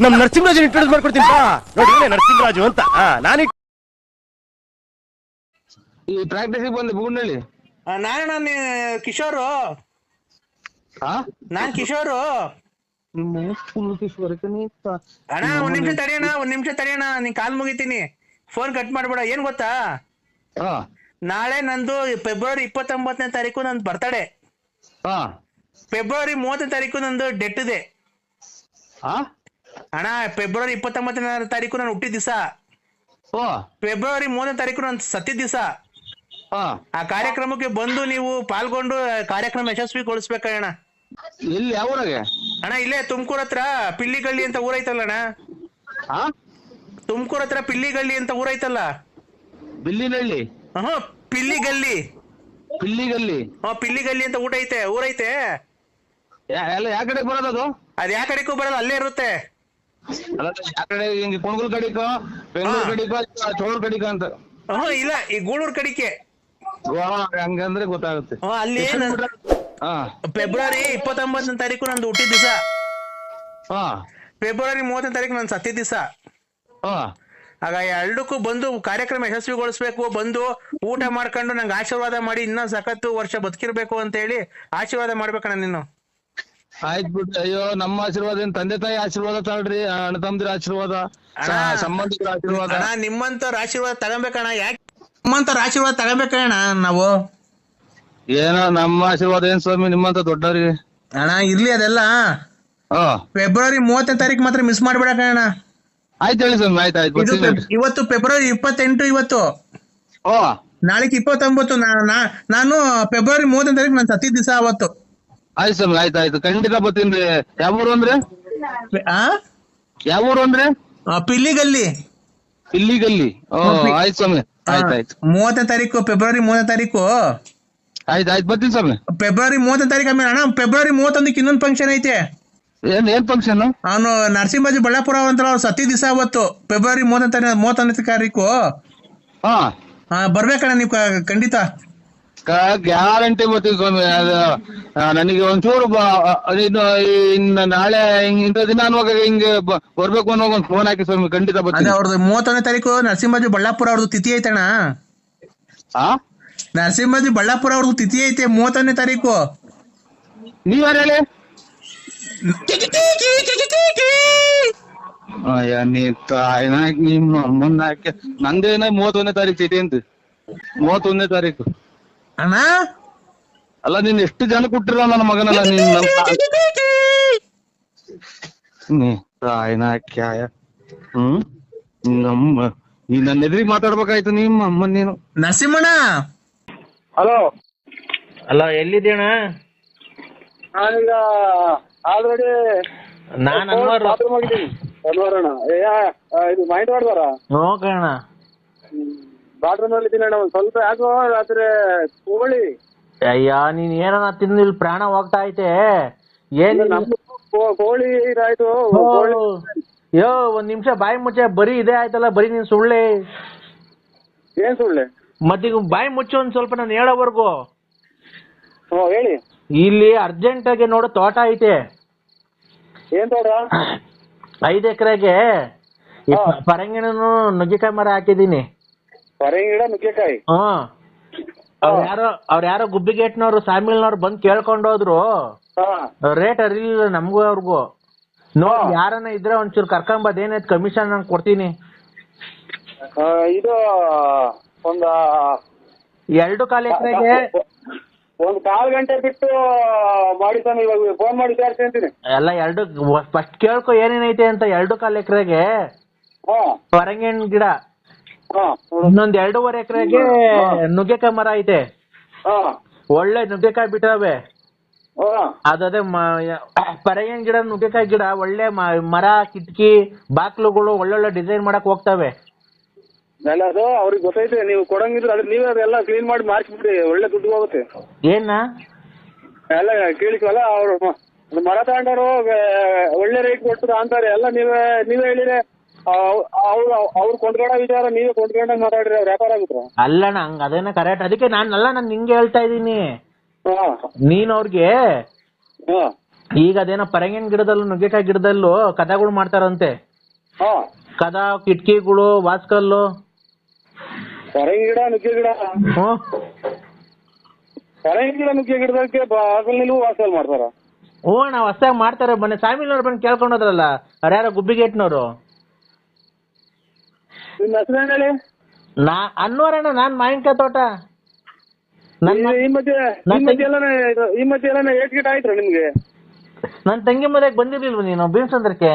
ನಮ್ ನರಸಿಂಹರಾಜನ್ ಇಂಟ್ರೊಡ್ಯೂಸ್ ಮಾಡ್ಕೊಡ್ತೀನಿ ನೋಡಿ ನರಸಿಂಹರಾಜು ಅಂತ ನಾನು ಈ ಪ್ರಾಕ್ಟೀಸ್ ಬಂದೆ ಬೂಗ್ನಳ್ಳಿ. ನಾನು ಕಿಶೋರು. ನಾನ್ ಕಿಶೋರು ಅಣ್ಣ. ಒಂದ್ ನಿಮಿಷ ತಡಿಯಣ ನೀನ್ ಕಾಲ್ ಮುಗಿತೀನಿ. ಫೋನ್ ಕಟ್ ಮಾಡ್ಬೇಡ. ಏನ್ ಗೊತ್ತಾ, ನಾಳೆ ನಂದು ಫೆಬ್ರವರಿ 29ನೇ ತಾರೀಕು ನಂದು ಬರ್ತಡೇ. ಫೆಬ್ರವರಿ 30ನೇ ತಾರೀಕು ನಂದು ಡೆತ್ ಇದೆ ಅಣ್ಣ. ಫೆಬ್ರವರಿ 29ನೇ ತಾರೀಕು ನಾನು ಹುಟ್ಟಿದ ದಿವಸ. ಫೆಬ್ರವರಿ 3ನೇ ತಾರೀಕು ನಾನು ಸತ್ತಿದ ದಿವಸ. ಆ ಕಾರ್ಯಕ್ರಮಕ್ಕೆ ಬಂದು ನೀವು ಪಾಲ್ಗೊಂಡು ಕಾರ್ಯಕ್ರಮ ಯಶಸ್ವಿಗೊಳಿಸ್ಬೇಕಣ್ಣ. ಎಲ್ಲಿ ಯಾವ ಊರಾಗೆ ಅಣ್ಣ? ಇಲ್ಲೇ ತುಮಕೂರ್ ಹತ್ರ ಪಿಲ್ಲಿಗಳ್ಳಿ ಅಂತ ಊರೈತಲ್ಲ ಅಣ್ಣ. ತುಮಕೂರ್ ಹತ್ರ ಪಿಲ್ಲಿಗಳ್ಳಿ ಅಂತ ಊರೈತಲ್ಲ. ಬಿಲ್ಲಿನಹಳ್ಳಿ? ಪಿಲ್ಲಿಗಲ್ಲಿ. ಪಿಲ್ಲಿಗಲ್ಲಿ? ಪಿಲ್ಲಿಗಲ್ಲಿ ಅಂತ ಊರೈತೆ. ಎಲ್ಲ ಯಾವ ಕಡೆ ಬರೋದದು? ಅದ್ ಯಾವ ಕಡೆಗೂ ಬರಲ್ಲ, ಅಲ್ಲೇ ಇರುತ್ತೆ. ಯಾವ ಕಡೆ ಹಿಂಗೆ ಕುಣಗುಲ್ ಕಡಿಕೋ, ಬೆಂಗಳೂರು ಕಡಿಕೋ, ಚೋಳೂರ್ ಕಡಿಕೋ ಅಂತ? ಇಲ್ಲ, ಈ ಗೂಳೂರ್ ಕಡಿಕೆ. ಹಂಗಂದ್ರೆ ಗೊತ್ತಾಗುತ್ತೆ. ಅಲ್ಲಿ ಫೆಬ್ರವರಿ 29ನೇ ತಾರೀಕು ನಂದು ಹುಟ್ಟಿದ ದಿವಸ. ಫೆಬ್ರವರಿ 30ನೇ ತಾರೀಕು ನಾನು ಸತ್ತಿದ ದಿವಸ. ಆಗ ಎರಡಕ್ಕೂ ಬಂದು ಕಾರ್ಯಕ್ರಮ ಯಶಸ್ವಿಗೊಳಿಸ್ಬೇಕು. ಬಂದು ಊಟ ಮಾಡ್ಕೊಂಡು ನಂಗೆ ಆಶೀರ್ವಾದ ಮಾಡಿ ಇನ್ನೂ ಸಖತ್ತು ವರ್ಷ ಬದುಕಿರ್ಬೇಕು ಅಂತ ಹೇಳಿ ಆಶೀರ್ವಾದ ಮಾಡ್ಬೇಕಣ್ಣ ನೀನು. ಆಯ್ತು ಬಿಟ್ಟು. ಅಯ್ಯೋ, ನಮ್ಮ ಆಶೀರ್ವಾದ ಏನ್ ತಂದೆ ತಾಯಿ ಆಶೀರ್ವಾದ ತಾಳ್ರಿ, ಅಣ್ಣ ತಮ್ಮದಿರ ಆಶೀರ್ವಾದ, ಸಂಬಂಧಿಕರ ಆಶೀರ್ವಾದ. ನಿಮ್ಮಂತವ್ರ ಆಶೀರ್ವಾದ ತಗೊಬೇಕಣ್ಣ. ಯಾಕೆ ನಿಮ್ಮಂತವ್ರ ಆಶೀರ್ವಾದ ತಗೊಬೇಕಣ್ಣ ನಾವು? ಏನೋ ನಮ್ಮ ಆಶೀರ್ವಾದ ಏನ್ ಸ್ವಾಮಿ ನಿಮ್ಮಂತ ದೊಡ್ಡವ್ರಿಗೆ. ಅಣ್ಣ ಇರ್ಲಿ ಅದೆಲ್ಲ. ಫೆಬ್ರವರಿ 30ನೇ ತಾರೀಕು ಮಾತ್ರ ಮಿಸ್ ಮಾಡ್ಬೇಡಣ್ಣ. ಆಯ್ತು ಹೇಳಿ ಸ್ವಾಮಿ. ಆಯ್ತು. ಇವತ್ತು ಫೆಬ್ರವರಿ 28. ಇವತ್ತು ನಾಳೆಗೆ 29. ನಾನು ಫೆಬ್ರವರಿ 30ನೇ ತಾರೀಕು ನಾನು ಸತ್ತಿದ ದಿವಸ ಅವತ್ತು. ಆಯ್ತು ಸ್ವಾಮಿ. ಆಯ್ತು ಖಂಡಿತ ಬರ್ತೀನಿ. ಯಾವ ಊರು ಅಂದ್ರೆ? ಯಾವ ಊರು ಅಂದ್ರೆ? ಪಿಲ್ಲಿಗಲ್ಲಿ. ಪಿಲ್ಲಿಗಲ್ಲಿ? ಆಯ್ತು ಸ್ವಾಮಿ. ಆಯ್ತು 30ನೇ ತಾರೀಕು, ಫೆಬ್ರವರಿ 30ನೇ ತಾರೀಕು. ಆಯ್ತು ಬರ್ತೀನಿ ಸ್ವಾಮಿ. ಫೆಬ್ರವರಿ 30ನೇ ತಾರೀಕು ಆಮೇಲೆ ಅಣ್ಣ ಫೆಬ್ರವರಿ 31ಕ್ಕೆ ಇನ್ನೊಂದು ಫಂಕ್ಷನ್ ಐತೆ. ಏನ್ ಫಂಕ್ಷನ್? ಅವನು ನರಸಿಂಹರಾಜು ಬಳ್ಳಾಪುರ ಅಂತ ಅವ್ರು ಸತ್ತಿ ದಿವಸ ಅವತ್ತು ಫೆಬ್ರವರಿ 31ನೇ ತಾರೀಕು. ಬರ್ಬೇಕಣ್ಣ ನೀವು ಖಂಡಿತ. ಗ್ಯಾರಂಟಿ ಬರ್ತೀನಿ ಸ್ವಾಮಿ. ನನಗೆ ಒಂಚೂರು ಇನ್ನು ನಾಳೆ ಇಂಥ ದಿನ ಅನ್ನುವಾಗ ಹಿಂಗೆ ಬರ್ಬೇಕು ಅನ್ನೋ ಒಂದು ಫೋನ್ ಹಾಕಿ ಸ್ವಾಮಿ. ಖಂಡಿತ ಬರ್ತೀನಿ. ಅವ್ರದ್ದು 31ನೇ ತಾರೀಕು ನರಸಿಂಹರಾಜು ಬಳ್ಳಾಪುರ ಅವ್ರದ್ದು ತಿಥಿ ಐತಣ್ಣ. ನರಸಿಂಹರಾಜು ಬಳ್ಳಾಪುರ ಅವ್ರದ್ದು ತಿಥಿ ಐತೆ 31ನೇ ತಾರೀಕು. ನೀವ್ಯಾರು ಹೇಳಿ? ನಿಮ್ಮ ಅಮ್ಮನ ನಂದೇನ 31ನೇ ತಾರೀಕು ತಿಥಿ ಅಂತ. 31ನೇ ತಾರೀಕು ಅಣ್ಣ. ಅಲ್ಲ, ನೀನ್ ಎಷ್ಟು ಜನ ಕೊಟ್ಟಿರ ನನ್ನ ಮಗನಲ್ಲ ನಮ್ಮ ಈ ನನ್ನ ಎದುರಿಗೆ ಮಾತಾಡ್ಬೇಕಾಯ್ತು ನಿಮ್ಮ ಅಮ್ಮನ್ ನೀನು. ನರಸಿಂಹಣ್ಣ. ಹಲೋ. ಎಲ್ಲಿದ್ದೀಣ? ನಾನೀಗ ಆಲ್ರೆಡಿ ಬಾತ್ರೂಮ್ ಆಗಿದ್ದೀನಿ. ಇದು ಮೈಂಡ್ ಮಾಡ್ದಾರ ಬಾತ್ರೂಮ್ ಅಲ್ಲಿ ಇದ್ದೀನಿ ಅಣ್ಣ. ಒಂದ್ ಸ್ವಲ್ಪ ಯಾಕೋ ರಾತ್ರಿ ಕೋಳಿ. ಅಯ್ಯ, ನೀನ್ ಏನನ್ನ ತಿಂದು ಇಲ್ಲಿ ಪ್ರಾಣ ಹೋಗ್ತಾ ಐತೆ. ಏನ್ ಕೋಳಿ ಇದಾಯ್ತು. ಯೋ, ಒಂದ್ ನಿಮಿಷ ಬಾಯಿ ಮುಚ್ಚೆ. ಬರೀ ಇದೇ ಆಯ್ತಲ್ಲ, ಬರೀ ನೀನ್ ಸುಳ್ಳೆ. ಏನ್ ಸುಳ್ಳೆ? ಮತ್ತೀಗ ಬಾಯಿ ಮುಚ್ಚು ಒಂದ್ ಸ್ವಲ್ಪ ನಾನು ಹೇಳೋವರ್ಗು. ಹೇಳಿ. ಇಲ್ಲಿ ಅರ್ಜೆಂಟ್ ಆಗಿ ನೋಡು ತೋಟ ಐತೆ. ಏನ್ ತೋಟ? 5 ಎಕರೆಗೆ ಪರಂಗಿಣನು ನುಗ್ಗೆಕಾಯಿ ಮರ ಹಾಕಿದೀನಿ. ಪರಂಗಿ ಗಿಡ, ನುಗ್ಗೆಕಾಯಿ? ಅವ್ರ ಯಾರೋ ಗುಬ್ಬಿಗೇಟ್ನವ್ರು ಸಾಮಿಲ್ನವ್ರು ಬಂದ್ ಕೇಳ್ಕೊಂಡೋದ್ರು. ರೇಟ್ ಅರಿಲಿಲ್ಲ ನಮ್ಗೂ ಅವ್ರಿಗೂ. ನೋಡಿ ಯಾರನ್ನ ಇದ್ರೆ ಒಂಚೂರು ಕರ್ಕೊಂಬದ್, ಏನೈತ್ ಕಮಿಷನ್ ನಂಗೆ ಕೊಡ್ತೀನಿ. ಇದು ಒಂದ 2.25 ಎಕರೆಗೆ ಒಂದ್ 1/4 ಗಂಟೆ ಬಿಟ್ಟು ಮಾಡಿ ಸ್ವಾಮಿ. ಇವಾಗ ಫೋನ್ ಮಾಡಿ ವಿಚಾರಿಸ್ತೀನಿ. ಎಲ್ಲ ಫಸ್ಟ್ ಕೇಳ್ಕೊ ಏನೇನೈತೆ ಅಂತ. 2.25 ಎಕರೆಗೆ ಪರಂಗಿಣ ಗಿಡ, ಇನ್ನೊಂದ್ 2.5 ಎಕರೆಗೆ ನುಗ್ಗೆಕಾಯಿ ಮರ ಐತೆ. ಒಳ್ಳೆ ನುಗ್ಗೆಕಾಯಿ ಬಿಟ್ಟವೆ. ಅದೇ ಪರಂಗಿಣ ಗಿಡ, ನುಗ್ಗೆಕಾಯಿ ಗಿಡ ಒಳ್ಳೆ ಮರ, ಕಿಟಕಿ, ಬಾಕ್ಲುಗಳು ಒಳ್ಳೊಳ್ಳೆ ಡಿಸೈನ್ ಮಾಡಕ್ ಹೋಗ್ತವೆ. ಎಲ್ಲ ಅದು ಅವ್ರಿಗೆ ಗೊತ್ತೈತೆ. ನೀವು ಕೊಡಂಗಿದ್ರೆ ಅದ್ರ ನೀವೇ ಅದೆಲ್ಲ ಕ್ಲೀನ್ ಮಾಡಿ ಮಾಡಿಸ್ಬಿಡಿ. ಒಳ್ಳೆ ದುಡ್ಡು ಹೋಗುತ್ತೆ. ಏನ ಎಲ್ಲ ಕೇಳಿದ್ವಲ್ಲ, ಅವ್ರು ಮರ ತಗೊಂಡವ್ರು ಒಳ್ಳೆ ರೇಟ್ ಕೊಡ್ತದ ಅಂತಾರೆ. ಎಲ್ಲ ನೀವೇ ಹೇಳಿದ್ರೆ ಅವ್ರು ಕೊಂಡ್ಕೊಂಡ ವಿಚಾರ ನೀವೇ ಕೊಂಡ್ಕೊಂಡಾಗ ಮಾತಾಡ್ರಿ, ಅವ್ರು ವ್ಯಾಪಾರ ಆಗುತ್ತ. ಅಲ್ಲಣ್ಣ, ಹಂಗ ಅದೇನ ಕರೆಕ್ಟ್. ಅದಕ್ಕೆ ನಾನು ನಿಂಗೆ ಹೇಳ್ತಾ ಇದೀನಿ. ನೀನ್ ಅವ್ರಿಗೆ ಈಗ ಅದೇನೋ ಪರಂಗಿನ ಗಿಡದಲ್ಲೂ ನುಗ್ಗೆಕಾಯಿ ಗಿಡದಲ್ಲೂ ಕದಗಳು ಮಾಡ್ತಾರಂತೆ. ಹಾ ಕದ, ಕಿಟಕಿಗಳು, ವಾಸ್ಕಲ್ಲು. ಪರಂಗಿ ಗಿಡ ನುಗ್ಗೆ ಗಿಡ ಹ್ಮ್ ಪರಂಗಿ ಗಿಡ ನುಗ್ಗೆ ಗಿಡದಕ್ಕೆ ಬಾಗಲ್ ನಿಲ್ಲು ವಾಸಲ್ ಮಾಡ್ತಾರ. ಹ್ಞೂ ನಾವು ಹೊಸ್ದಾಗಿ ಮಾಡ್ತಾರೆ. ಮೊನ್ನೆ ಸಾಮಿಲ್ನವ್ರು ಬಂದು ಕೇಳ್ಕೊಂಡು ಹೋದ್ರಲ್ಲ, ಅವ್ರು ಯಾರೋ ಗುಬ್ಬಿಗೇಟ್ನವರು. ನಿಮ್ ಹೆಸರು ಹೇಳಿ. ಅನ್ವರಣ್ಣ, ನಾನ್ ಮಾವಿನಕಾಯಿ ತೋಟ. ಈ ಮಧ್ಯೆ ಎಲ್ಲ ಏಟ್ ಗಿಟ ಆಯ್ತು ನಿಮ್ಗೆ? ನನ್ನ ತಂಗಿ ಮನೆಗೆ ಬಂದಿರ್ಲಿಲ್ವ ನೀನು ಬೀನ್ಸಂದ್ರಕ್ಕೆ?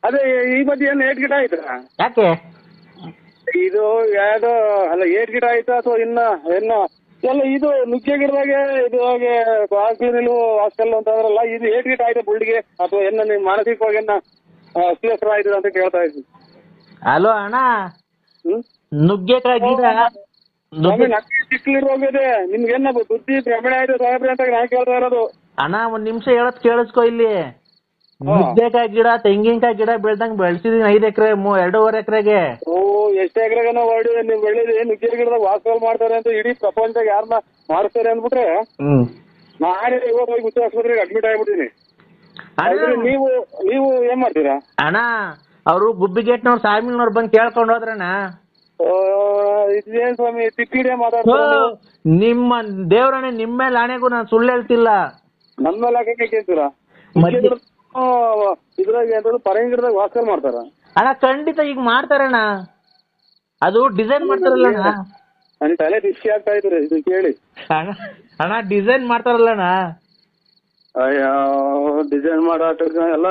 ಅದೇ ಈ ಮಧ್ಯೆ ಏನು ಏಟ್ ಗಿಟ ಆಯ್ತಾ? ಯಾಕೆ ಇದು ಯಾವ್ದೋ ಅಲ್ಲ, ಏಟ್ ಗಿಟ ಆಯ್ತಾ ಅಥವಾ ಇನ್ನ ಎಲ್ಲ ಇದು ನುಗ್ಗೆ ಗಿಡದಾಗೆ ಇದು ಹಾಗೆ ಬಾಗಿಲು ನಿಲ್ಲು ಹಾಸ್ಟೆಲ್ ಅಂತ ಅಂದ್ರಲ್ಲ, ಇದು ಏಟ್ ಗಿಟ ಆಯ್ತಾ ಬುಲ್ಡಿಗೆ ಅಥವಾ ನಿಮ್ ಮಾನಸಿಕವಾಗಿ ಅಸ್ವಸ್ಥ ಆಯ್ತದ ಅಂತ ಕೇಳ್ತಾ ಇದ್ದೀನಿ. ಹಲೋ ಅಣ್ಣ, ನುಗ್ಗೆಕಾಯಿ ಗಿಡ ಚಿಕ್ಕಲಿರೋಗಿದೆ ನಿಮ್ಗೇನ ಬುದ್ಧಿ ಭ್ರಮಣೆ ಆಯ್ತು ಸಾಹೇಬ್ರೆ ಅಂತ ನಾನು ಕೇಳ್ತಾ ಇರೋದು. ಅಣ್ಣ ಒಂದ್ ನಿಮಿಷ ಹೇಳೋದ್ ಕೇಳಿಸ್ಕೊ ಇಲ್ಲಿ. ನುಗ್ಗೆಕಾಯಿ ಗಿಡ, ತೆಂಗಿನಕಾಯಿ ಗಿಡ ಬೆಳ್ದಂಗ್ ಬೆಳ್ಸಿದೀನಿ 5 ಎಕರೆ 2.5 ಎಕರೆಗೆ. ಓ, ಎಷ್ಟು ಎಕರೆಗನ ಹೊಡಿ ನೀವು ಬೆಳೆದಿ ನುಗ್ಗೆ ಗಿಡದಾಗ ವಾಸಲ್ ಮಾಡ್ತಾರೆ ಅಂತ ಇಡೀ ಪ್ರಪಂಚದಾಗ ಯಾರನ್ನ ಮಾಡಿಸ್ತಾರೆ ಅಂದ್ಬಿಟ್ರೆ ನಾನೇ ಇವತ್ತು ಹೋಗಿ ಹುಚ್ಚ ಆಸ್ಪತ್ರೆಗೆ ಅಡ್ಮಿಟ್ ಆಗ್ಬಿಟ್ಟಿನಿ. ನೀವು ಏನ್ ಮಾಡ್ತೀರಾ? ಅಣ್ಣ ಅವರು ಗುಬ್ಬಿಗೇಟ್ನವ್ರು ಸಾಮಿಲ್ನವ್ರು ಬಂದು ಕೇಳ್ಕೊಂಡು ಹೋದ್ರಣ್ಣ. ಇದೇನ್ ಸ್ವಾಮಿ ತಿಕ್ಕಿಡೆ ಮಾತಾಡ್ತಾರೆ? ನಿಮ್ಮ ದೇವ್ರಣ್ಣ, ನಿಮ್ಮ ಮೇಲೆ ಆಣೆಗೂ ನಾನು ಸುಳ್ಳು ಹೇಳ್ತಿಲ್ಲ. ನಮ್ಮ ಮೇಲೆ ಹಾಕಕ್ಕೆ ಕೇಳ್ತೀರಾ? ಇದ್ರಾಗ ಎಂತ ಪರಂಗಿ ಗಿಡದಾಗ ವಾಸಲ್ ಮಾಡ್ತಾರ? ಅಣ್ಣ ಖಂಡಿತ ಈಗ ಮಾಡ್ತಾರಣ್ಣ. ಅದು ಡಿಸೈನ್ ಮಾಡ್ತಾರಲ್ಲ ಅಣ್ಣ. ನನ್ ತಲೆ ಬಿಸಿ ಆಗ್ತಾ ಇದ್ರಿ ಇದು ಕೇಳಿ. ಅಣ್ಣ ಡಿಸೈನ್ ಮಾಡ್ತಾರಲ್ಲಣ್ಣ. ಅಯ್ಯೋ, ಡಿಸೈನ್ ಮಾಡಾಟ ಎಲ್ಲ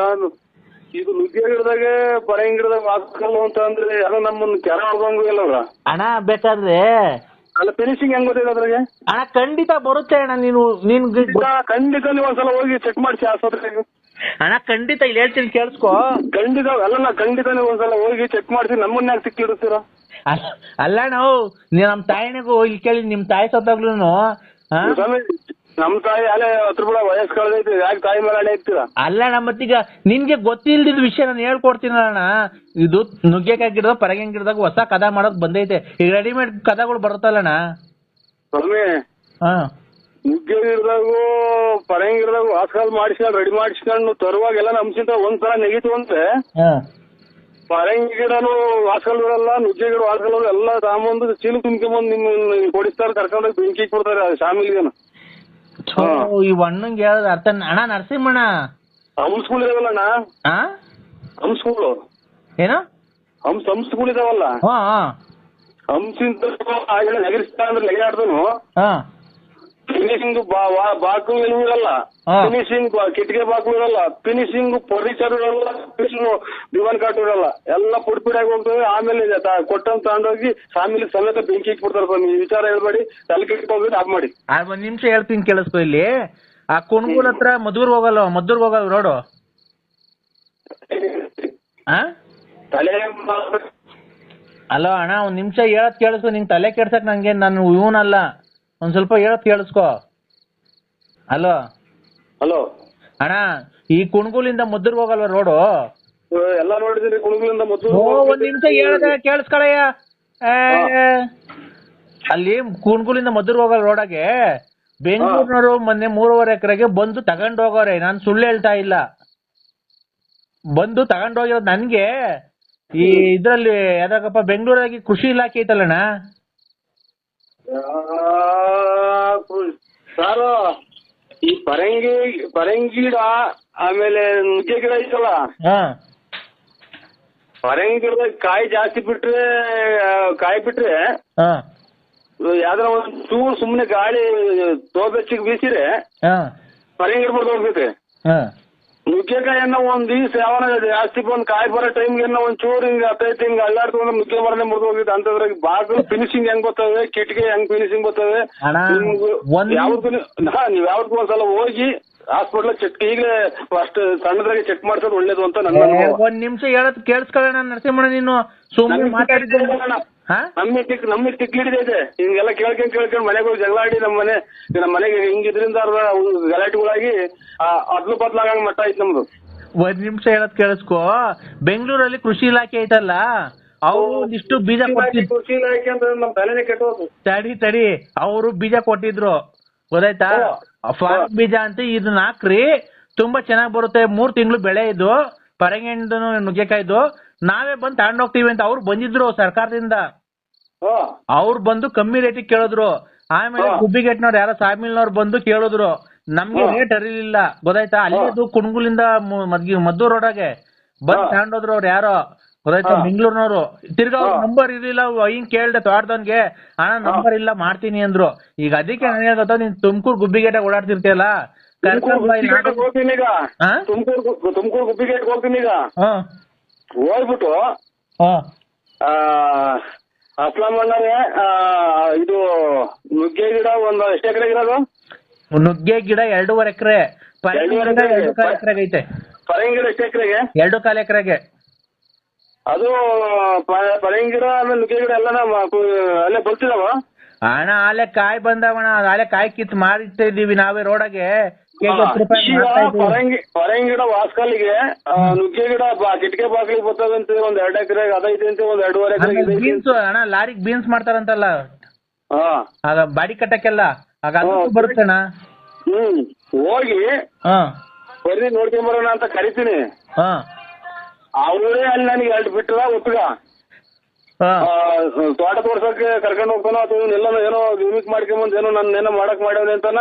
ಇದು ನುಗ್ಗೆ ಗಿಡದಾಗೆ ಪರಂಗಿ ಗಿಡದಾಗ ವಾಸಲ್ ಅಂತ ಅಂದ್ರೆ ಎಲ್ಲ ನಮ್ಮನ್ನ ಕೆರ ಹೊಡ್ದಂಗು ಎಲ್ಲವ್ರ. ಅಣ್ಣ ಬೇಕಾದ್ರೆ ಅಲ್ಲ ಫಿನಿಶಿಂಗ್ ಹೆಂಗ್ ಗೊತ್ತಿದೆ ಅದ್ರಾಗೆ? ಅಣ್ಣ ಖಂಡಿತ ಬರುತ್ತೆ ಅಣ್ಣ. ನೀನ್ ಖಂಡಿತ ನೀವು ಒಂದ್ಸಲ ಹೋಗಿ ಚೆಕ್ ಮಾಡಿಸಿ ಆಸ್ಪತ್ರೆಗೆ. ಅಣ್ಣ ಖಂಡಿತ ಇಲ್ಲಿ ಹೇಳ್ತೀನಿ ಕೇಳಿಸ್ಕೊ. ಖಂಡಿತ ಅಲ್ಲ, ಖಂಡಿತ ನೀವು ಒಂದ್ಸಲ ಹೋಗಿ ಚೆಕ್ ಮಾಡಿಸಿ ನಮ್ಮನ್ನ ಯಾಕೆ ಸಿಕ್ಕಿಡುತ್ತೀರಾ? ಅಲ್ಲ ನಾವು ನಮ್ ತಾಯಿನಿಗೂ ಇಲ್ಲಿ ಕೇಳಿ, ನಿಮ್ ತಾಯಿ ಸತ್ತಾಗ್ಲೂ ನಮ್ ತಾಯಿ ಅಲ್ಲೇ 10 ರೂಪಾಯಿ ವಯಸ್ಸು ಕಳೆದೈತಿ, ಯಾಕೆ ತಾಯಿ ಮೇಲೆ ಹಣೆ ಇರ್ತೀರಾ? ಅಲ್ಲ ಮತ್ತೀಗ ನಿನ್ಗೆ ಗೊತ್ತಿಲ್ದಿದ್ ವಿಷಯ ನಾನು ಹೇಳ್ಕೊಡ್ತೀನಣ್ಣ. ಇದು ನುಗ್ಗೆಕಾಯಿ ಗಿಡದ ಪರಂಗಿ ಗಿಡದಾಗ ಹೊಸ ಕದ ಮಾಡೋಕ್ ಬಂದೈತೆ. ಈಗ ರೆಡಿಮೇಡ್ ಕದಗಳು ಬರುತ್ತಲ್ಲಣ್ಣ ಸ್ವಾಮಿ. ನುಗ್ಗೆ ಗಿಡದಾಗೂ ಪರಂಗಿ ಗಿಡದಾಗೂ ವಾಸಲ್ ಮಾಡಿಸ್ಕೊಂಡು ರೆಡಿ ಮಾಡಿಸ್ಕೊಂಡು ತರುವಾಗ ಎಲ್ಲ ನಮ್ಸಿಂತ ಒಂದ್ಸಲ ನೆಗಿತು ಅಂದ್ರೆ ಪರಂಗಿ ಗಿಡನು ವಾಸಲ್ ಬಿಡಲ್ಲ, ನುಗ್ಗೆ ಗಿಡ ವಾಸಲ್ ಎಲ್ಲ ತಾಂಬಂದು ಚೀಲು ತುಂಬ್ಕೊಂಬಂದು ನಿಮ್ ಕೊಡಿಸ್ತಾರೆ, ಕರ್ಕೊಂಡೋಗಿ ಬೆಂಕಿ ಕೊಡ್ತಾರೆ ಶಾಮಿಲ್ಗೇನು. ಈ ಹಣ್ಣಂಗೆ ಹೇಳೋದು ಅರ್ಥ. ಅಣ್ಣ ನರಸಿಂಹಣ್ಣ, ಹಂಸ್ಗಳು ಇದಾವಲ್ಲಣ್ಣ, ಹಂಸ್ಗಳು ಏನು ಹಂಸ್ಗಳು ಇದಾವಲ್ಲ, ಹಂಸಿಂತ ನೆಗರಿಸ್ತಾ ಅಂದ್ರೆ ನೆಗೆದಾಡ್ದನು ಫಿನಿಶಿಂಗ್ ಬಾಕು ಏನು ಇರಲ್ಲ, ಫಿನಿಶಿಂಗ್ ಕಿಟಕಿ ಬಾಕು ಇರಲ್ಲ, ಫಿನಿಶಿಂಗ್ ಫರ್ನಿಚರ್ ಇರಲ್ಲ, ಫಿನಿಶಿಂಗ್ ದಿವಾನ್ ಕಾಟು ಇರಲ್ಲ, ಎಲ್ಲ ಪುಡಿ ಪುಡಿಯಾಗಿ ಹೋಗ್ತವೆ. ಆಮೇಲೆ ಕೊಟ್ಟಂತ ತಗೊಂಡೋಗಿ ಸಾಮಿಲಿ ಸಮೇತ ಬೆಂಕಿ ಇಟ್ಬಿಡ್ತಾರೆ. ಸ್ವಾಮಿ ಈ ವಿಚಾರ ಹೇಳ್ಬೇಡಿ, ತಲೆ ಕೆಟ್ಕೊಂಡ್ಬಿಟ್ಟು ಆಫ್ ಮಾಡಿ. ಒಂದ್ ನಿಮಿಷ ಹೇಳ್ತೀನಿ ಕೇಳಿಸ್ಕೊ. ಇಲ್ಲಿ ಆ ಕುಣಗೂಲ್ ಹತ್ರ ಮದ್ದೂರ್ಗ್ ಹೋಗಲ್ಲ ರೋಡು. ಅಲೋ ಅಣ್ಣ, ಒಂದ್ ನಿಮಿಷ ಹೇಳತ್ ಕೇಳಿಸ್ಕೊ. ನಿಂಗೆ ತಲೆ ಕೆಡ್ಸಕ್ ನಂಗೆ ನಾನು ಇವನಲ್ಲ, ಒಂದ್ ಸ್ವಲ್ಪ ಹೇಳತ್ ಕೇಳಿಸ್ಕೊ. ಹಲೋ ಅಣ್ಣ, ಈ ಕುಣಗೂಲಿಂದ ಮದ್ದೂರ್ಗ್ ಹೋಗಲ್ವ ರೋಡು? ಎಲ್ಲ ನೋಡಿದ್ರಿ ಕುಣಗೂಲಿಂದ ಮದ್ದೂರು. ಒಂದ್ ನಿಮಿಷ ಹೇಳದ ಕೇಳಿಸ್ಕೊಳಯ್ಯ. ಅಲ್ಲಿ ಕುಣಗೂಲಿಂದ ಮದ್ದೂರ್ಗ್ ಹೋಗಲ್ ರೋಡಾಗೆ ಬೆಂಗಳೂರಿನವರು ಮೊನ್ನೆ 3.5 ಎಕರೆಗೆ ಬಂದು ತಗೊಂಡ್ ಹೋಗೋರೆ. ನಾನು ಸುಳ್ಳು ಹೇಳ್ತಾ ಇಲ್ಲ. ಬಂದು ತಗೊಂಡ್ ಹೋಗಿರೋದು ನನ್ಗೆ. ಈ ಇದ್ರಲ್ಲಿ ಯಾವ್ದಕ್ಕಪ್ಪ ಬೆಂಗಳೂರಾಗಿ ಕೃಷಿ ಇಲಾಖೆ ಐತಲ್ಲಣ್ಣ ಸಾರು, ಈ ಪರಂಗಿ ಗಿಡ ಆಮೇಲೆ ನುಗ್ಗೆ ಗಿಡ ಐತಲ್ಲ, ಪರಂಗಿ ಗಿಡದಾಗ ಕಾಯಿ ಜಾಸ್ತಿ ಕಾಯಿ ಬಿಟ್ರೆ ಯಾವ್ದಾರ ಒಂದ್ ಚೂರು ಸುಮ್ನೆ ಗಾಳಿ ತೋಬೆಚ್ಚಿಗೆ ಬೀಸಿದ್ರೆ ಪರಂಗಿ ಗಿಡ ಬರ್ದು ಹೋಗ್ತೈತೆ. ನುಗ್ಗೆಕಾಯನ್ನ ಒಂದ್ ದಿವ್ಸ ಯಾವನ ಜಾಸ್ತಿ ಬಂದ್ ಕಾಯಿ ಬರೋ ಟೈಮ್ಗೆ ಒಂದ್ ಚೂರು ಹಿಂಗ ಹತ್ತೈತಿ ಹಿಂಗ ಅಲ್ಲಾಡ್ತಂದ್ರೆ ನುಗ್ಗೆ ಮರನೇ ಮುರಿದು ಹೋಗಿತ್ತು. ಅಂತದ್ರಾಗ ಬಾಗಿಲು ಫಿನಿಶಿಂಗ್ ಹೆಂಗ್ ಬರ್ತವೆ, ಕಿಟಕಿ ಹೆಂಗ್ ಫಿನಿಶಿಂಗ್ ಬರ್ತವೆ. ನೀವ್ ಯಾವ್ದಕ್ಕೂ ಒಂದ್ಸಲ ಹೋಗಿ ಹಾಸ್ಪಿಟ್ಲ್ ಚೆಕ್, ಈಗಲೇ ಅಷ್ಟು ಸಣ್ಣದ್ರಾಗೆ ಚೆಕ್ ಮಾಡ್ಸೋದು ಒಳ್ಳೇದು ಅಂತ ನನ್ನ ಅನುಭವ. ಒಂದ್ ನಿಮಿಷ ಹೇಳೋದ್ ಕೇಳಿಸ್ಕೊಳ್ಳೋಣ ನರಸಿಂಹಣ್ಣ, ನೀನು ಸುಮ್ಮನೆ ಮಾತಾಡಿದ್ದೆ. ನಮ್ಮಿಗೆ ತಿಕ್ಕಿಡಿದೈತೆ ಹಿಂಗೆಲ್ಲ ಕೇಳ್ಕೊಂಡ್ ಮನೆಗೆ ಹೋಗಿ ಜಗಳ ಆಡಿ ನಮ್ಮ ಮನೆಗೆ ಹಿಂಗಿದ್ರಿಂದ ಗಲಾಟೆಗಳಾಗಿ ಅದ್ಲು ಬದ್ಲಾಗಂಗ್ ಮಟ್ಟ ಐತ್ ನಮ್ದು. ಒಂದ್ ನಿಮಿಷ ಹೇಳೋದ್ ಕೇಳಿಸ್ಕೊ. ಬೆಂಗಳೂರಲ್ಲಿ ಕೃಷಿ ಇಲಾಖೆ ಐತಲ್ಲ, ಅವ್ರು ಇಷ್ಟು ಬೀಜ ಕೊಟ್ಟಿದ್ರು. ಕೃಷಿ ಇಲಾಖೆ ಅಂತ ನಮ್ ತಲೆನೇ ಕೆಟ್ಟೋದು. ತಡಿ ಅವರು ಬೀಜ ಕೊಟ್ಟಿದ್ರು, ಗೊತ್ತಾಯ್ತಾ? ಫಾರ್ಮ್ ಬೀಜ ಅಂತ ಇದನ್ನ ಹಾಕ್ರಿ, ತುಂಬಾ ಚೆನ್ನಾಗಿ ಬರುತ್ತೆ, 3 ತಿಂಗಳು ಬೆಳೆ ಇದು ಪರಂಗಿಹಣ್ಣು ನುಗ್ಗೆಕಾಯ್ದು. ನಾವೇ ಬಂದು ತಗೊಂಡೋಗ್ತೀವಿ ಅಂತ ಅವ್ರು ಬಂದಿದ್ರು ಸರ್ಕಾರದಿಂದ. ಅವ್ರು ಬಂದು ಕಮ್ಮಿ ರೇಟಿಗೆ ಕೇಳಿದ್ರು. ಆಮೇಲೆ ಗುಬ್ಬಿಗೇಟ್ನವ್ರು ಯಾರೋ ಸಾಮಿಲ್ನವ್ರು ಬಂದು ಕೇಳಿದ್ರು. ನಮ್ಗೆ ರೇಟ್ ಅರಿಲಿಲ್ಲ, ಗೊತ್ತಾಯ್ತಾ? ಅಲ್ಲಿದ್ದು ಕುಣಗುಲಿಂದ ಮದ್ದೂರ್ ರೋಡಾಗೆ ಬಂದ್ ತಗೊಂಡೋದ್ರು ಅವ್ರು ಯಾರೋ, ಗೊತ್ತಾಯ್ತಾ? ಬೆಂಗಳೂರಿನವ್ರು. ತಿರ್ಗಾ ಅವ್ರ ನಂಬರ್ ಇರ್ಲಿಲ್ಲ. ಹಿಂಗ್ ಕೇಳ್ದೆ ತೋಟದವನ್ಗೆ, ಅಣ್ಣ ನಂಬರ್ ಇಲ್ಲ ಮಾಡ್ತೀನಿ ಅಂದ್ರು. ಈಗ ಅದಕ್ಕೆ ನನಗೆ ಗೊತ್ತಾ, ನೀನ್ ತುಮಕೂರು ಗುಬ್ಬಿಗೇಟಾಗ ಓಡಾಡ್ತಿರ್ತೀಯಲ್ಲ, ತುಮಕೂರು ಗುಬ್ಬಿಗೇಟ್ಗೆ ಹೋಗ್ತೀನಿ ಈಗ. ಹೋಗ್ಬಿಟ್ಟು ಅಸ್ಲಾಮಣ್ಣರೇ, ಇದು ನುಗ್ಗೆ ಗಿಡ ಒಂದು ಎಷ್ಟು ಎಕರೆ ಇರೋದು? ನುಗ್ಗೆ ಗಿಡ 2.5 ಎಕರೆ, 2.5 ಎಕರೆಗೆ ಐತೆ. ಪರಂಗಿ ಗಿಡ ಎಷ್ಟು ಎಕರೆಗೆ? 2.25 ಎಕರೆಗೆ. ಅದು ಪರಂಗಿ ಗಿಡ ಆಮೇಲೆ ನುಗ್ಗೆ ಗಿಡ ಎಲ್ಲ ಅಲ್ಲೇ ಬರ್ತಿದಾವ ಅಣ್ಣ? ಆಲೆ ಕಾಯಿ ಬಂದವಣ, ಆಲೆ ಕಾಯಿ ಕಿತ್ತು ಮಾರಿತಾ ಇದೀವಿ ನಾವೇ ರೋಡಾಗೆ. ಪರಂಗಿ ಗಿಡ ವಾಸ್ಕಲ್ಲಿಗೆ, ನುಗ್ಗೆ ಗಿಡ ಕಿಟಕೆ ಬಾಗಿಲಿಗೆ ಬರ್ತದಂತೆ. ಒಂದ್ 2 ಎಕರೆ ಅದೈತೆ ಅಂತೆ, ಒಂದ್ 2.5 ಎಕರೆ ಬೀನ್ಸ್. ಅಣ್ಣ ಲಾರಿಗೆ ಬೀನ್ಸ್ ಮಾಡ್ತಾರಂತಲ್ಲ, ಆಗ ಬಾಡಿ ಕಟ್ಟಕ್ಕೆಲ್ಲ, ಆಗ ಅದು ಬರುತ್ತಣ್ಣ. ಹೋಗಿ ಬರ್ರಿ ನೋಡ್ಕೊಂಬರೋಣ ಅಂತ ಕರಿತೀನಿ. ಅವರೇ ಅಲ್ಲಿ ನನಗೆ 2 ಬಿಟ್ಟರ ಒತ್ತಗ ತೋಟ ತೋರ್ಸಕ್ಕೆ ಕರ್ಕೊಂಡು ಹೋಗ್ತಾನೋ ಅಥವಾ ಎಲ್ಲ ಏನೋ ಗಿಮಿಕ್ ಮಾಡ್ಕೊಂಬಂದ್ ಏನೋ ನನ್ನ ಏನೋ ಮಾಡಕ್ ಮಾಡ್ಯಾವ ಅಂತಾನ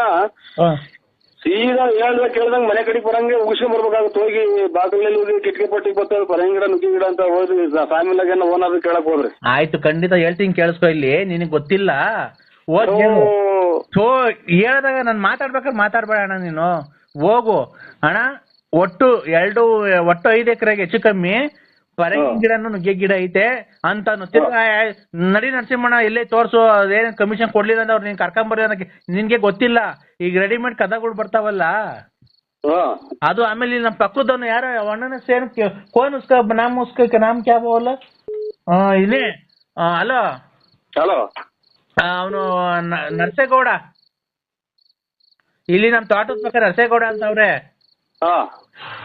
ಸೀದಾ ಹೇಳ್ದ ಕೇಳ್ದಂಗ್ ಮನೆ ಕಡೆಗೆ ಬರಂಗೆ ಉಗಿಸ್ಕೊಂಡ್ ಬರ್ಬೇಕಾಗುತ್ತೆ. ಹೋಗಿ ಬಾಗಿಲಲ್ಲಿ ಹೋಗಿ ಕಿಟಕಿ ಪಟ್ಟಿಗೆ ಬರ್ತಾವೆ ಪರಂಗಿ ಗಿಡ ನುಗ್ಗಿ ಗಿಡ ಅಂತ ಹೋದ್ರಿ ಫ್ಯಾಮಿಲಿಗೆ ಓನರ್ ಕೇಳಕ್ ಹೋದ್ರಿ. ಆಯ್ತು, ಖಂಡಿತ ಹೇಳ್ತೀನಿ, ಕೇಳಿಸ್ಕೊ. ಇಲ್ಲಿ ನಿನಗ್ ಗೊತ್ತಿಲ್ಲ ಹೇಳ್ದಾಗ ನಾನು ಮಾತಾಡ್ಬೇಕಾದ್ರೆ ಮಾತಾಡ್ಬೇಡ ಅಣ್ಣ ನೀನು. ಹೋಗು ಅಣ್ಣ. ಒಟ್ಟು 5 ಎಕರೆಗೆ ಹೆಚ್ಚು ಕಮ್ಮಿ ಪರಂಗಿ ಗಿಡನು ನುಗ್ಗೆ ಗಿಡ ಐತೆ ಅಂತಾನು. ತಿರ್ಗಾ ನಡಿ ನರಸಿಂಹಣ್ಣ ಎಲ್ಲೇ ತೋರ್ಸು, ಅದೇನು ಕಮಿಷನ್ ಕೊಡ್ಲಿಲ್ಲ ಅಂದ್ರೆ ಅವ್ರು ನೀನ್ ಕರ್ಕೊಂಬರ್ರಿ ಅನ್ನಕ್ಕೆ ನಿನ್ಗೆ ಗೊತ್ತಿಲ್ಲ. ಈಗ ರೆಡಿಮೇಡ್ ಕದಗಳು ಬರ್ತಾವಲ್ಲ ಅದು. ಆಮೇಲೆ ನಮ್ಮ ಪಕ್ಕದವನು ಯಾರ ಅಣ್ಣನ ಸೇನ್ ಕೋನ್ ಉಸ್ಕ ನಾಮ್ ಉಸ್ಕ ನಾಮ್ ಕ್ಯಾ ಬೋಲ ಇಲ್ಲಿ ಹಲೋ ಅವನು ನರಸೇಗೌಡ, ಇಲ್ಲಿ ನಮ್ ತೋಟದ ಪಕ್ಕ ನರಸೇಗೌಡ ಅಂತ ಅವ್ರೆ.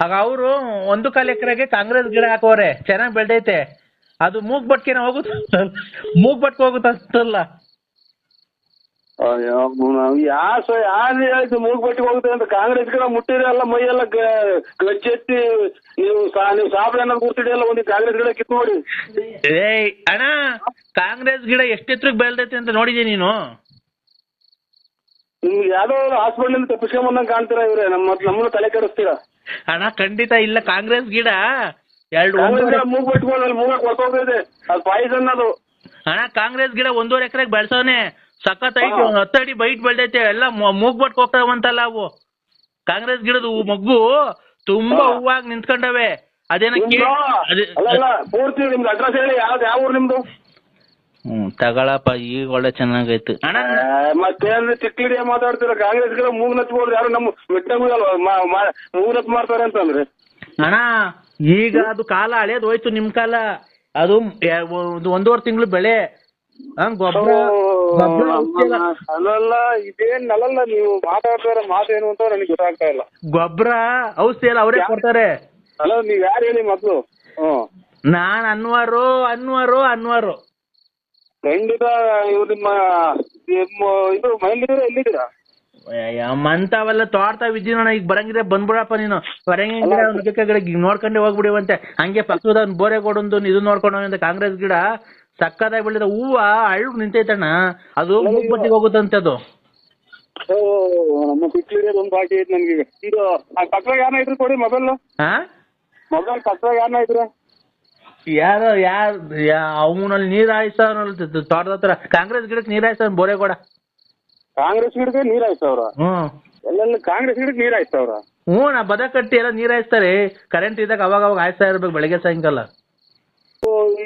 ಆಗ ಅವರು 1.25 ಎಕರೆಗೆ ಕಾಂಗ್ರೆಸ್ ಗಿಡ ಹಾಕೋರೆ, ಚೆನ್ನಾಗಿ ಬೆಳ್ದೈತೆ. ಅದು ಮೂಗ್ ಬಟ್ಕೆನ ಹೋಗುತ್ತ, ಮೂಗ್ ಬಟ್ಕೆ ಹೋಗುತ್ತಲ್ಲ. ಯಾರು ಮೂಗ್ ಬಟ್ಟಿಗೆ ಹೋಗುತ್ತೆ ಅಂತ? ಕಾಂಗ್ರೆಸ್ ಗಿಡ ಮುಟ್ಟಿದ್ರೆ ಎಲ್ಲ ಮೈಯೆಲ್ಲ ಗಚ್ಚೆತ್ತಿ ನೀವು ಸಾಬ್ರ ಏನಾದ್ರು ಕೂರ್ತಿಡಿ ಎಲ್ಲ ಒಂದು ಕಾಂಗ್ರೆಸ್ ಗಿಡ ಕಿತ್ತು ನೋಡಿ. ಅಣ್ಣ ಕಾಂಗ್ರೆಸ್ ಗಿಡ ಎಷ್ಟು ಎತ್ತರಕ್ಕೆ ಬೆಳ್ದೈತೆ ಅಂತ ನೋಡಿದೀನಿ ನೀನು? ನಿಮ್ಗೆ ಯಾವ್ದೋ ಹಾಸ್ಪಿಟಲ್ ತಪ್ಪಿಸ್ಕೊಂಬಂದಂಗೆ ಕಾಣ್ತೀರಾ ಇವ್ರೆ. ನಮ್ಮನ್ನು ತಲೆ ಕೆಡಿಸ್ತೀರಾ ಅಣ್ಣ? ಖಂಡಿತ ಇಲ್ಲ. ಕಾಂಗ್ರೆಸ್ ಗಿಡ ಮೂಗ್ ಬಿಟ್ಕೊಂಡು ಮೂಗಕ್ಕೆ ಹೊರಟೋಗ್ತೈತೆ, ಅದು ಪಾಯ್ಸನ್ ಅದು. ಅಣ್ಣ ಕಾಂಗ್ರೆಸ್ ಗಿಡ 1.5 ಎಕರೆಗೆ ಬೆಳ್ಸವನೆ, ಸಖತ್ ಐತಿ. 10 ಅಡಿ ಬೈಟ್ ಬೆಳ್ದೈತೆ, ಎಲ್ಲ ಮೂಗ್ ಬಟ್ ಹೋಗ್ತಾವಂತಲ್ಲ ಅವು. ಕಾಂಗ್ರೆಸ್ ಗಿಡದ ಮಗ್ಗು ತುಂಬಾ ಹೂವಾಗಿ ನಿಂತ್ಕೊಂಡವೆ. ಅದೇನ ಪೂರ್ತಿ ನಿಮ್ದು ಅಡ್ರೆಸ್ ಹೇಳಿ, ಯಾವ ಊರು ನಿಮ್ದು? ತಗೊಳಪ್ಪ, ಈಗ ಒಳ್ಳೆ ಚೆನ್ನಾಗೈತೆ ಅಣ್ಣ. ಮತ್ತೇನ್ರಿ ಚಿಕ್ಕಲಿಡಿಯ ಮಾತಾಡ್ತೀರ? ಕಾಂಗ್ರೆಸ್ ಗಿಡ ಮೂಗ್ ನಚ್ಬೋದು, ಯಾರು ನಮ್ಮ ಮಿಟ್ಟಂಗಲ್ವಾ ಮೂಗ್ ನಚ್ ಮಾಡ್ತಾರೆ ಅಂತಂದ್ರೆ. ಅಣ್ಣ ಈಗ ಅದು ಕಾಲ ಹಳೇದು ಹೋಯ್ತು, ನಿಮ್ ಕಾಲ. ಅದು 1.5 ತಿಂಗಳು ಬೆಳೆ. ಅಲ್ಲ ಇದೇನ್ ಅಲ್ಲಲ್ಲ, ನೀವು ಮಾತಾಡ್ತಾರ ಮಾತೇನು ಅಂತ ನನಗೆ ಗೊತ್ತಾಗ್ತಾ ಇಲ್ಲ. ಗೊಬ್ಬರ ಔಷಧಿ ಎಲ್ಲ ಅವರೇ ಕೊಡ್ತಾರೆ. ಅಲ್ಲ ನೀವ್ ಯಾರು ಹೇಳಿ ಮೊದ್ಲು? ನಾನ್ ಅನ್ವಾರು. ಖಂಡಿತ ಇವ್ ನಿಮ್ಮ ಇದು ಮನೇಲಿದ್ದೀರಾ ಎಲ್ಲಿದ್ದೀರಾ? ಮಂತಾವೆಲ್ಲ ತೋರ್ತಾವಿದ್ದೀವಿ ನೋಡ. ಈಗ ಬರಂಗಿದ್ರೆ ಬಂದ್ಬಿಡಪ್ಪ ನೀನು. ಪರಂಗಿ ಗಿಡ ನುಗ್ಗೆಕಾಯಿ ಗಿಡ ನೋಡ್ಕೊಂಡೆ ಹೋಗ್ಬಿಡಿವಂತೆ. ಹಂಗೆ ಪಕ್ಕದ ಬೋರೆಗೋಡೊಂದು ಇದು ನೋಡ್ಕೊಂಡು ಕಾಂಗ್ರೆಸ್ ಗಿಡ ಸಕ್ಕದಾಗಿ ಬೆಳೆದ ಹೂವ ಅಳ್ಳು ನಿಂತೈತಣ್ಣ. ಅದು ಮೂಗ್ಬಟ್ಟಿಗೆ ಹೋಗುತ್ತಂತೆ ಅದು. ನಮ್ಮ ಪಿಕ್ಲಿಗೆ ಒಂದು ಬಾಕಿ ಐತೆ ನನ್ಗೆ. ಇದು ಪಕ್ಕದಾಗ ಯಾರನ್ನ ಇದ್ರು ಕೊಡಿ ಮೊಬೈಲ್ ಪಕ್ಕದಾಗ ಯಾರನ್ನ ಇದ್ರು. ಯಾರು ಅವನಲ್ಲಿ ನೀರ್ ಹಾಯಿಸ್ತಾವನಲ್ಲ ತೋಟದ ಹತ್ರ. ಕಾಂಗ್ರೆಸ್ ಗಿಡಕ್ಕೆ ನೀರ್ ಹಾಯಿಸ್ತಾವ ಬೋರೆಗೋಡ. ಕಾಂಗ್ರೆಸ್ ಗಿಡಕ್ಕೆ ನೀರ್ ಹಾಯಿಸ್ತವ್ರ? ಎಲ್ಲ ಕಾಂಗ್ರೆಸ್ ಗಿಡಕ್ಕೆ ನೀರ್ ಹಾಯಿಸ್ತವ್ರ? ನಾ ಬದ ಕಟ್ಟಿ ಎಲ್ಲ ನೀರ್ ಹಾಯಿಸ್ತಾರೆ. ಕರೆಂಟ್ ಇದ್ದಾಗ ಅವಾಗ ಹಾಯಿಸ್ತಾ ಇರ್ಬೇಕು ಬೆಳಗ್ಗೆ ಸಾಯಂಕಾಲ.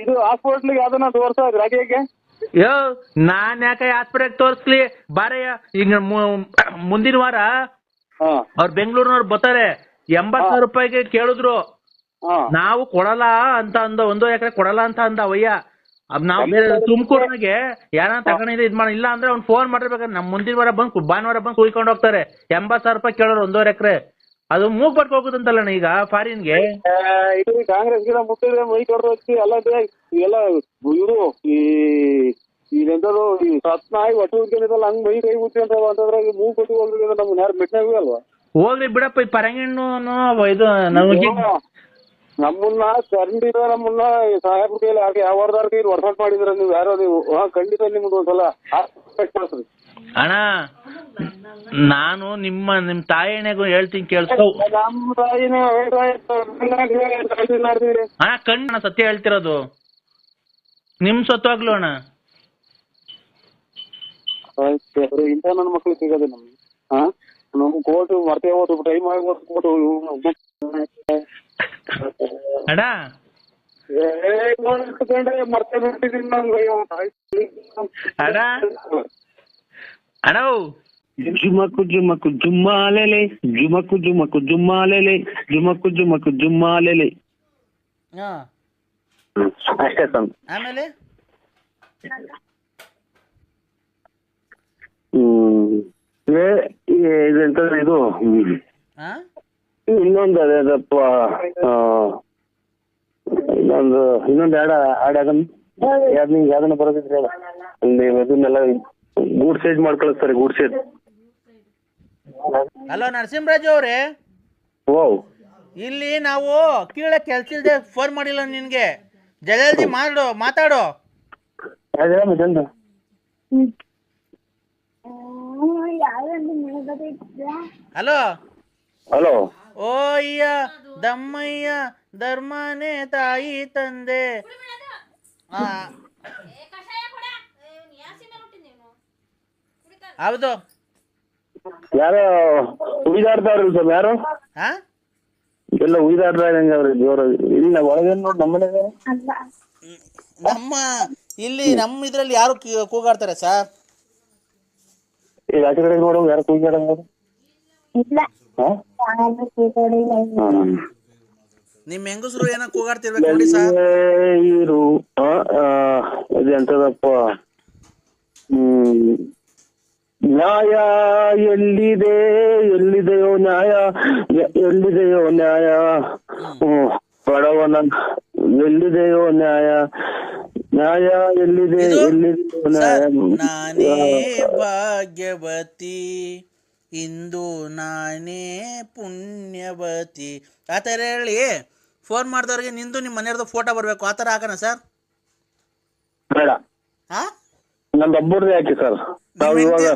ಇದು ಹಾಸ್ಪಿಟ್ಲಿಗೆ ಯಾವ್ದನ್ನ ತೋರ್ಸಾ ರಾಜೇಗೆ? ನಾನ್ ಯಾಕೆ ಹಾಸ್ಪಿಟಲ್ ತೋರ್ಸ್ಲಿ ಬಾರಯ್ಯ. ಈಗ ಮುಂದಿನ ವಾರ ಅವ್ರು ಬೆಂಗಳೂರಿನವ್ರು ಬರ್ತಾರೆ. 80,000 ರೂಪಾಯಿಗೆ ಕೇಳಿದ್ರು. ನಾವು ಕೊಡಲ್ಲ ಅಂತ ಅಂದ. 1 ಎಕರೆ ಕೊಡಲ್ಲ ಅಂತ ಅಂದ ಅವಯ್ಯ. ನಾವ್ ಬೇರೆ ತುಮಕೂರ್ನಾಗೆ ಯಾರ ತಗೊಂಡಿದ್ರೆ ಇದ್ ಇಲ್ಲ ಅಂದ್ರೆ ಅವ್ನು ಫೋನ್ ಮಾಡಿರ್ಬೇಕಾದ್ರೆ ನಮ್ ಮುಂದಿನ ವಾರ ಭಾನುವಾರ ಬಂದು ಕುಯ್ಕೊಂಡು ಹೋಗ್ತಾರೆ. 80,000 ರೂಪಾಯಿ ಕೇಳೋರು 1.5 ಎಕರೆ. ಅದು ಮೂಗ್ ಬಟ್ಕ ಹೋಗುದಂತಲ್ಲಣ್ಣ ಈಗ ಫಾರಿನ್ಗೆ. ಇದು ಕಾಂಗ್ರೆಸ್ ಗಿಡ ಮುಟ್ಟಿದ್ರೆ ಮೈ ಕೊಡ್ಬೇಕು ಎಲ್ಲ ಇವೆಲ್ಲ ಇವರು ಈ ಸತ್ನಾಯಿ ಒಟ್ಟು ಉದ್ಯಮಿದಲ್ಲ ಹಂಗ್ ಮೈ ಕೈ ಮುಟ್ಟಿ ಅಂತಂದ್ರೆ ಮೂಗ್ ಕೊಟ್ಟು ಹೋಗಿದ್ರೆ ನಮ್ಗೆ ಯಾರು ಮೆಟ್ನಾಗ ಅಲ್ವಾ? ಹೋಗ್ಲಿ ಬಿಡಪ್ಪ, ಈ ಪರಂಗಿಣ್ಣು ಇದು ನಮಗೆ ನಮ್ಮನ್ನ ಕಂಡಿದ ನಮ್ಮನ್ನ ಸಾಹೇಬ್ರ ಕೈಲಿ ಹಾಗೆ ಯಾವ್ದಾರ ಕೈಲಿ ವರ್ಕೌಟ್ ಮಾಡಿದ್ರ ನೀವು ಯಾರೋ ನೀವು ಖಂಡಿತ ನಿಮ್ದು ಒಂದ್ಸಲ ಮಾಡ್ತೀರಿ. ಅಣ್ಣ ನಾನು ನಿಮ್ ತಾಯಿನೆಗೂ ಹೇಳ್ತೀನಿ ಕೇಳಿಸ್ಕೊ. ನಮ್ಮ ತಾಯಿನ ಅಣ್ಣ ಕಣ್ಣ ಸತ್ಯ ಹೇಳ್ತಿರೋದು, ನಿಮ್ ಸತ್ವಾಗ್ಲು ಅಣ್ಣ. ಇಂಥ ನನ್ನ ಮಕ್ಳು ಸಿಗೋದು ನಮ್ಗೆ. ನಮ್ಗೆ ಕೋರ್ಟು ಮರ್ತೇ ಹೋದು ಟೈಮ್ ಆಗಿ ಕೋರ್ಟು ಅಣ್ಣ ಮರ್ತೇ ಬಿಟ್ಟಿದ್ದೀನಿ ನಂಗೆ. ಅಣ್ಣ ಅಣ್ಣ ಜುಮಕು ಜುಮಕು ಜುಮ್ಮಾಲೆಲೆ ಜುಮಕು ಜುಮಕು ಜುಮ್ಮಾಲೆಲೆ ಜುಮಕು ಜುಮಕು ಜುಮ್ಮಾಲೆಲೆ. ಅಷ್ಟೇ ಸ್ವಾಮಿ. ಆಮೇಲೆ ಇದೆಂತಂದ್ರೆ ಇದು ಇನ್ನೊಂದು ಅದೇದಪ್ಪ ಇನ್ನೊಂದು ಯಾವ್ದು ನಿಂಗೆ ಯಾವ್ದನ್ನ ಬರೋದಿದ್ರೆ ಅಲ್ಲಿ ಇದನ್ನೆಲ್ಲ ಗೂಡ್ ಸೈಡ್ ಮಾಡ್ಕೊಳಸ್ತಾರೆ, ಗೂಡ್ ಸೈಡ್. ಹಲೋ ನರಸಿಂಹರಾಜು ಅವ್ರೆ, ಓ ಇಲ್ಲಿ ನಾವು ಕೀಳ ಕೆಲ್ಸ ಇಲ್ದೆ ಫೋನ್ ಮಾಡಿಲ್ಲ ನಿನ್ಗೆ, ಜಲ್ದಿ ಮಾತಾಡು. Hello hello. ಓ ಅಯ್ಯ ದಮ್ಮಯ್ಯ ಧರ್ಮನೇ ತಾಯಿ ತಂದೆ. ಹೌದು. ಯಾರೋ ಉಯ್ದಾಡ್ತಾವ್ರಿ ಸ್ವಾಮಿ, ಯಾರು ಎಲ್ಲ ಉಯ್ದಾಡ್ತಾವ್ರಿ ಜೋರ. ಇಲ್ಲ ಒಳಗೇನ್ ನೋಡಿ ನಮ್ಮನೆ ನಮ್ಮ ಇದ್ರಲ್ಲಿ ಯಾರು ಕೂಗಾಡ್ತಾರೆ ಸರ್? ಈಗ ಆಚೆ ಕಡೆ ನೋಡೋ ಯಾರು ಕೂಗಾಡಂಗ? ನಿಮ್ ಹೆಂಗಸರು ಏನೋ ಕೂಗಾಡ್ತಿರ್ಬೇಕು ನೋಡಿ ಸರ್. ಇರು ಇದೆಂತದಪ್ಪ, ನ್ಯಾಯ ಎಲ್ಲಿದೆ, ಎಲ್ಲಿದೆಯೋ ನ್ಯಾಯ, ಎಲ್ಲಿದೆಯೋ ನ್ಯಾಯ, ಬಡವನ ಎಲ್ಲಿದೆಯೋ ನ್ಯಾಯ, ನ್ಯಾಯ ಎಲ್ಲಿದೆ, ಎಲ್ಲಿದೆಯೋ ನ್ಯಾಯ. ನಾನೇ ಭಾಗ್ಯವತಿ, ಇಂದು ನಾನೇ ಪುಣ್ಯವತಿ. ಆ ಥರ ಹೇಳಿ ಫೋನ್ ಮಾಡಿದವ್ರಿಗೆ ನಿಂದು ನಿಮ್ಮ ಮನೆಯವ್ರದ್ದು ಫೋಟೋ ಬರಬೇಕು, ಆ ಥರ ಹಾಕೋಣ ಸರ್? ಬೇಡ, ನಮ್ದು ಒಬ್ಬರದೇ ಹಾಕಿ ಸರ್. ನಾವು ಇವಾಗ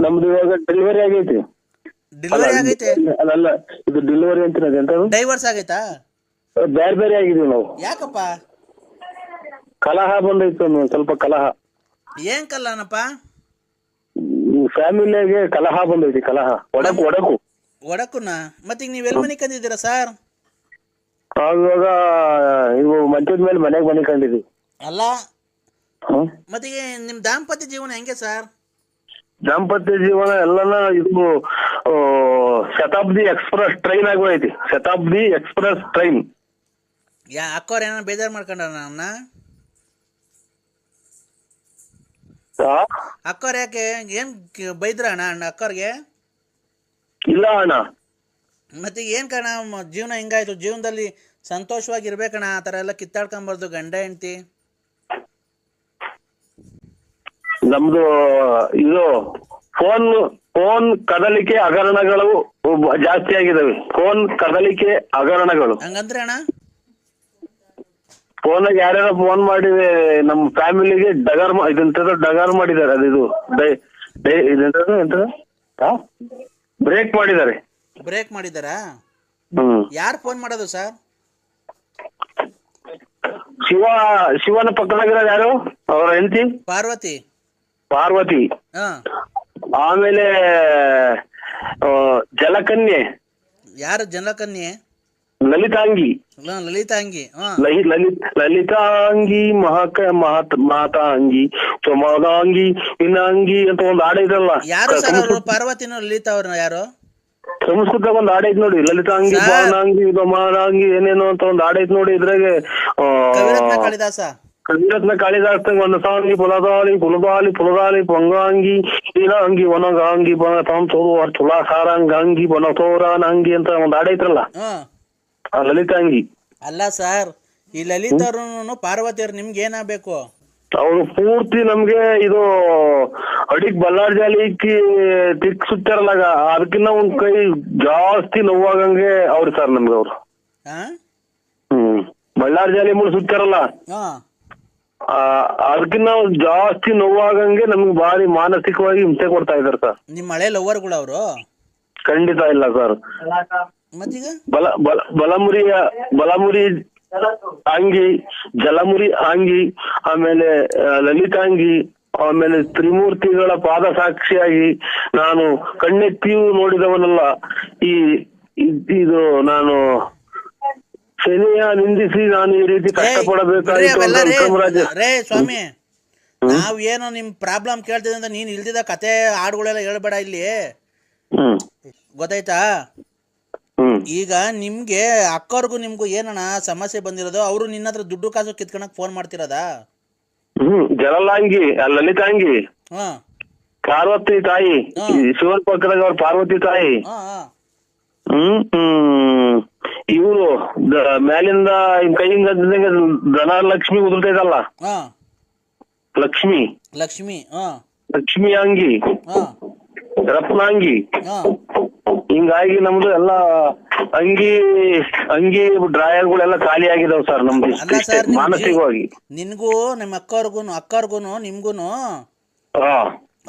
ನಮ್ದು ಇವಾಗ ಡೆಲಿವರಿ ಆಗೈತಿ. ಡೆಲಿವರಿ ಆಗೈತೆ? ಅಲ್ಲ, ಇದು ಡೆಲಿವರಿ ಅಂತೀರ ಎಂತ? ಡೈವರ್ಸ್ ಆಗೈತಾ? ಬೇರೆ ಬೇರೆ ಆಗಿದೀವಿ ನಾವು. ಯಾಕಪ್ಪ? ಕಲಹ ಬಂದೈತೆ, ಸ್ವಲ್ಪ ಕಲಹ. ಏನ್ ಕಲಹನಪ್ಪ? ಫ್ಯಾಮಿಲಿಯಾಗೆ ಕಲಹ ಬಂದೈತಿ, ಕಲಹ, ಒಡಕುನ. ಮತ್ತೆ ಈಗ ನೀವ್ ಎಲ್ಲಿ ಮನೆ ಕಂದಿದ್ದೀರಾ ಸರ್? ಇವಾಗ ಇವು ಮಂಚದ ಮೇಲೆ ಮನೆ ಕಂಡಿದ್ವಿ. ಅಲ್ಲ ಮತ್ತೆ ನಿಮ್ ದಾಂಪತ್ಯ ಜೀವನ ಹೆಂಗೆ ಸರ್? ದಾಂಪತ್ಯ ಜೀವನ ಎಲ್ಲನ ಇದು ಶತಾಬ್ದಿ ಎಕ್ಸ್ಪ್ರೆಸ್ ಟ್ರೈನ್ ಆಗೋಯ್ತಿ. Shatabdi express train. ಅಕ್ಕವ್ರ ಏನಾರ ಬೇಜಾರ್ ಮಾಡ್ಕೊಂಡ್ರ ನಮ್ಮನ್ನ? ಅಕ್ಕವ್ರ ಯಾಕೆ ಏನ್ ಬೈದ್ರ ಅಣ್ಣ ಅಕ್ಕವ್ರಿಗೆ? ಇಲ್ಲ ಅಣ್ಣ. ಮತ್ತೆ ಏನ್ ಕಣ ಜೀವನ ಹಿಂಗಾಯ್ತು? ಜೀವನದಲ್ಲಿ ಸಂತೋಷವಾಗಿರ್ಬೇಕಣ್ಣ, ಆ ತರ ಎಲ್ಲ ಕಿತ್ತಾಡ್ಕೊಂಬಾರ್ದು ಗಂಡ ಹೆಂಡತಿ. ನಮ್ದು ಇದು ಫೋನ್ ಕದಲಿಕೆ ಹಗರಣಗಳು ಜಾಸ್ತಿ ಆಗಿದಾವೆ. ಫೋನ್ ಕದಲಿಕೆ ಹಗರಣಗಳು. ಹಂಗಂದ್ರೆ ಅಣ್ಣ ಫೋನಾಗ ಯಾರ್ಯಾರ ಫೋನ್ ಮಾಡಿ ನಮ್ಮ ಫ್ಯಾಮಿಲಿಗೆ ಡಗಾರ್ ಮಾಡಿದ್ದಾರೆ. ಅದು ಬ್ರೇಕ್ ಮಾಡಿದ್ದಾರೆ. ಬ್ರೇಕ್ ಮಾಡಿದಾರಾ? ಯಾರು ಫೋನ್ ಮಾಡೋದು ಸರ್? ಶಿವನ ಪಕ್ಕದಾಗಿರೋದು ಯಾರು? ಅವರ ಹೆಂಡತಿ ಪಾರ್ವತಿ. ಆಮೇಲೆ ಜಲಕನ್ಯೆ. ಯಾರು ಜಲಕನ್ಯೆ? ಲಲಿತಾಂಗಿ. ಲಲಿತಾಂಗಿ ಮಾತಾಂಗಿ ಚೊಮಾದಾಂಗಿ ಇನ್ನಾಂಗಿ ಅಂತ ಒಂದು ಹಾಡ ಇದಲ್ಲ. ಯಾರು ಸರ್ ಅವರು? ಪಾರ್ವತಿನ ಲಲಿತಾ ಅವ್ರನ್ನ ಯಾರು? ಸಂಸ್ಕೃತ ಒಂದು ಹಾಡ ಐತ್ ನೋಡಿ, ಲಲಿತಾಂಗಿ ಬಾಣಾಂಗಿ ಮಾನಾಂಗಿ ಏನೇನೋ ಅಂತ ಒಂದು ಹಾಡ ಐತ್ ನೋಡಿ. ಇದ್ರಾಗೆ ಕವಿರತ್ನ ಕಾಳಿದಾಸ ಒಂದು ಸಾಂಗಿ ಪುಲದಾಲಿ ಪೊಂಗಾಂಗಿ ಇನಾಂಗಿ ಒನಗಾಂಗಿ ತುಲಾಸಾರಂಗಾಂಗಿ ಬನತೋರಾನಂಗಿ ಅಂತ ಒಂದು ಹಾಡ ಐತ್ರಲ್ಲ, ಲಲಿತಾಂಗಿ. ಅಲ್ಲ ಸರ್, ಈ ಲಲಿತಾ ಅವ್ರು ಪಾರ್ವತಿ ಅವ್ರು ನಿಮ್ಗೆ ಏನಾಗಬೇಕು? ಅವರು ಪೂರ್ತಿ ನಮ್ಗೆ ಇದು ಅಡಿಗ್ ಬಲ್ಲಾರ್ ಜಾಲಿಕ್ಕೆ ತಿಕ್ ಸುತ್ತಾರಲ್ಲ ಅದಕ್ಕಿನ್ನ ಒಂದ್ ಕೈ ಜಾಸ್ತಿ ನೋವಾಗಂಗೆ ಅವ್ರು ಸರ್ ನಮ್ಗೆ ಅವ್ರು. ಬಳ್ಳಾರ್ ಜಾಲಿ ಮುಳು ಸುತ್ತಾರಲ್ಲ ಅದಕ್ಕಿನ್ನ ಜಾಸ್ತಿ ನೋವಾಗಂಗೆ ನಮ್ಗೆ ಭಾರಿ ಮಾನಸಿಕವಾಗಿ ಹಿಂಸೆ ಕೊಡ್ತಾ ಇದಾರೆ ಸರ್. ನಿಮ್ ಹಳೆ ಲವರ್ಗಳು ಅವರು? ಖಂಡಿತ ಇಲ್ಲ ಸರ್. ಮತ್ತೀಗ ಬಲಮುರಿ ಅಂಗಿ, ಜಲಮುರಿ ಅಂಗಿ, ಆಮೇಲೆ ಲಲಿತಾಂಗಿ, ಆಮೇಲೆ ತ್ರಿಮೂರ್ತಿಗಳ ಪಾದ ಸಾಕ್ಷಿಯಾಗಿ ನಾನು ಕಣ್ಣೆತ್ತಿಯೂ ನೋಡಿದವನಲ್ಲ. ಇದು ನಾನು ಶನಿಯ ನಿಂದಿಸಿ ನಾನು ಈ ರೀತಿ ಕಷ್ಟಪಡಬೇಕಾಗಿತ್ತು. ರೇ ಸ್ವಾಮಿ, ನಾವ್ ಏನೋ ನಿಮ್ ಪ್ರಾಬ್ಲಮ್ ಕೇಳ್ತಿದ್ದೆ ಅಂತ ನೀನ್ ಇಲ್ದಿದ ಕತೆ ಹಾಡುಗಳೆಲ್ಲ ಹೇಳ್ಬೇಡ ಇಲ್ಲಿ, ಗೊತ್ತಾಯ್ತಾ? ಈಗ ನಿಮ್ಗೆ ಅಕ್ಕವ್ರಿಗೂ ನಿಮ್ಗೂ ಏನಣ್ಣ ಸಮಸ್ಯೆ ಬಂದಿರೋದು? ಅವರು ನಿನ್ನ ಹತ್ರ ದುಡ್ಡು ಕಾಸು ಕಿತ್ಕೊಳಕ್ ಫೋನ್ ಮಾಡ್ತಿರೋದಾ? ಜಲಲಾಂಗಿ, ಲಲಿತಾಂಗಿ, ಪಾರ್ವತಿ ತಾಯಿ, ಶಿವನ್ ಪಕ್ಕದಾಗ ಅವ್ರ ಪಾರ್ವತಿ ತಾಯಿ, ಇವರು ಮ್ಯಾಲಿಂದ ಕೈಯಿಂದ ಧನಲಕ್ಷ್ಮಿ ಉದುರ್ತೈತಲ್ಲ, ಲಕ್ಷ್ಮಿ ಲಕ್ಷ್ಮಿ ಅಂಗಿ, ರತ್ನಾಂಗಿ, ಹಿಂಗಾಗಿ ನಮ್ದು ಎಲ್ಲಾ ಅಂಗಿ ಡ್ರಾಯರ್ಗಳೆಲ್ಲ ಖಾಲಿ ಆಗಿದಾವ್ ಸರ್ ನಮ್ದು ಮಾನಸಿಕವಾಗಿ. ನಿನ್ಗೂ ನಿಮ್ಮ ಅಕ್ಕವ್ರಿಗೂನು ನಿಮ್ಗೂನು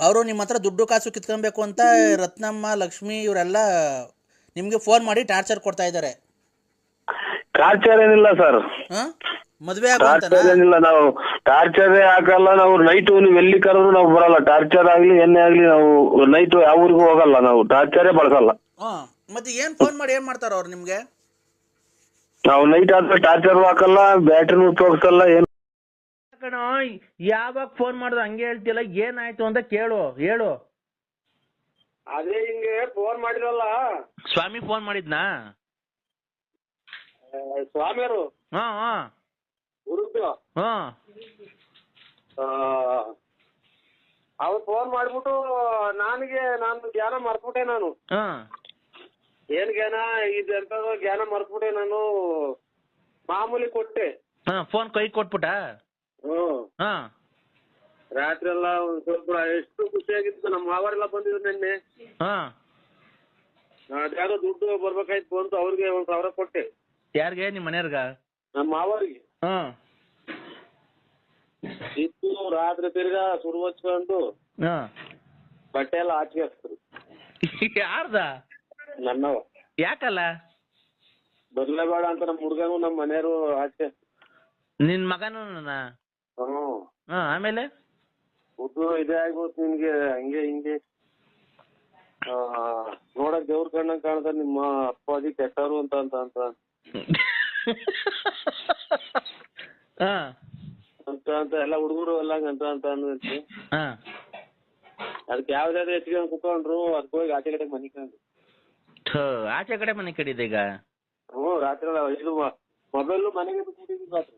ಅವರು ನಿಮ್ಮ ಹತ್ರ ದುಡ್ಡು ಕಾಸು ಕಿತ್ಕೊಬೇಕು ಅಂತ ರತ್ನಮ್ಮ, ಲಕ್ಷ್ಮಿ ಇವರೆಲ್ಲ ನಿಮ್ಗೆ ಫೋನ್ ಮಾಡಿ ಟಾರ್ಚರ್ ಕೊಡ್ತಾ ಇದಾರೆ. ಟಾರ್ಚರ್ ಏನಿಲ್ಲ ಸರ್, ಮದ್ವೆ ಏನಿಲ್ಲ. ನಾವು ಟಾರ್ಚರೇ ಹಾಕಲ್ಲ. ನಾವು ನೈಟು ನೀವು ಎಲ್ಲಿ ಕರೆದ್ರು ನಾವು ಬರಲ್ಲ. ಟಾರ್ಚರ್ ಆಗ್ಲಿ ಎಣ್ಣೆ ಆಗ್ಲಿ ನಾವು ನೈಟು ಯಾವ ಊರಿಗೂ ಹೋಗಲ್ಲ. ನಾವು ಟಾರ್ಚರೇ ಬಳಸಲ್ಲ. ಮತ್ತೆ ಏನ್ ಫೋನ್ ಮಾಡಿ ಏನ್ ಮಾಡ್ತಾರ ಅವ್ರು ನಿಮ್ಗೆ? ನಾವು ನೈಟ್ ಆದ್ರೆ ಟಾರ್ಚರ್ ಹಾಕಲ್ಲ, ಬ್ಯಾಟ್ರಿನೂ ತೋರ್ಸಲ್ಲ. ಏನು ಕಣೋ, ಯಾವಾಗ ಫೋನ್ ಮಾಡುದು ಹಂಗೆ ಹೇಳ್ತಿಲ್ಲ, ಏನಾಯ್ತು ಅಂತ ಹೇಳು. ಅದೇ ಹಿಂಗೆ ಫೋನ್ ಮಾಡಿರಲ್ಲ. ಸ್ವಾಮಿ ಫೋನ್ ಮಾಡಿದ್ನಾ? ಸ್ವಾಮಿಯರು ಅವ್ರು ಫೋನ್ ಮಾಡ್ಬಿಟ್ಟು ನಾನು ಜ್ಞಾನ ಮರ್ತ್ಬಿಟ್ಟೆ. ನಾನು ಏನ್ ಜ್ಞಾನ ಇದೆಂತದೋ ಜ್ಞಾನ ಮರ್ತ್ಬಿಟ್ಟೆ. ನಾನು ಮಾಮೂಲಿ ಕೊಟ್ಟೆ, ಫೋನ್ ಕೈ ಕೊಟ್ಬಿಟ್ಟ. ರಾತ್ರಿ ಎಲ್ಲ ಒಂದ್ ಸ್ವಲ್ಪ ಎಷ್ಟು ಖುಷಿಯಾಗಿತ್ತು. ನಮ್ಮ ಮಾವರೆಲ್ಲ ಬಂದಿದ್ರು ನಿನ್ನೆ. ಅದ್ಯಾವ್ದೋ ದುಡ್ಡು ಬರ್ಬೇಕಾಯ್ತು ಬಂತು, ಅವ್ರಿಗೆ 1,000 ಕೊಟ್ಟೆ. ಯಾರಿಗೆ? ನಿಮ್ ಮನೆಯವ್ರಗ? ನಮ್ಮ ಮಾವರಿಗೆ. ಇತ್ತು ರಾತ್ರಿ ತಿರ್ಗಾ ಸುರು ಹಚ್ಕೊಂಡು ಬಟ್ಟೆ ಎಲ್ಲ ಆಚೆ ಹಾಕ್ತಾರೆ. ಯಾರ್ದ? ನನ್ನವ. ಯಾಕಲ್ಲ? ಬರ್ಲೇಬೇಡ ಅಂತ ನಮ್ಮ ಹುಡ್ಗನು ನಮ್ಮ ಮನೆಯವರು ಆಚೆ. ನಿನ್ ಮಗನು? ಆಮೇಲೆ ದುಡ್ಡು ಇದೇ ಆಗ್ಬೋದು ನಿನ್ಗೆ, ಹಂಗೆ ಹಿಂಗೆ ನೋಡಕ್ ದೇವ್ರ ಕಣ್ಣಂಗ್ ಕಾಣ್ತಾರೆ ನಿಮ್ಮ ಅಪ್ಪಾಜಿ ಕೆಟ್ಟವರು ಅಂತ ಎಲ್ಲ ಹುಡುಗರು ಎಲ್ಲ ಅಂತ ಅಂದ್ರಿ. ಅದಕ್ಕೆ ಯಾವ್ದಾದ್ರು ಹೆಚ್ಚಿಗೆ ಕುತ್ಕೊಂಡ್ರು ಅದಕ್ಕೆ ಹೋಗಿ ಆಚೆ ಕಡೆ ಮನೆ ಕಂಡು. ಆಚೆ ಕಡೆ ಮನೆ ಕಡಿದೆ ಈಗ. ರಾತ್ರಿ ಇದು ಮೊಬೈಲ್ ಮನೆಗೆ ಬಿಟ್ಬಿಟ್ಟಿದ್ವಿ ರಾತ್ರಿ.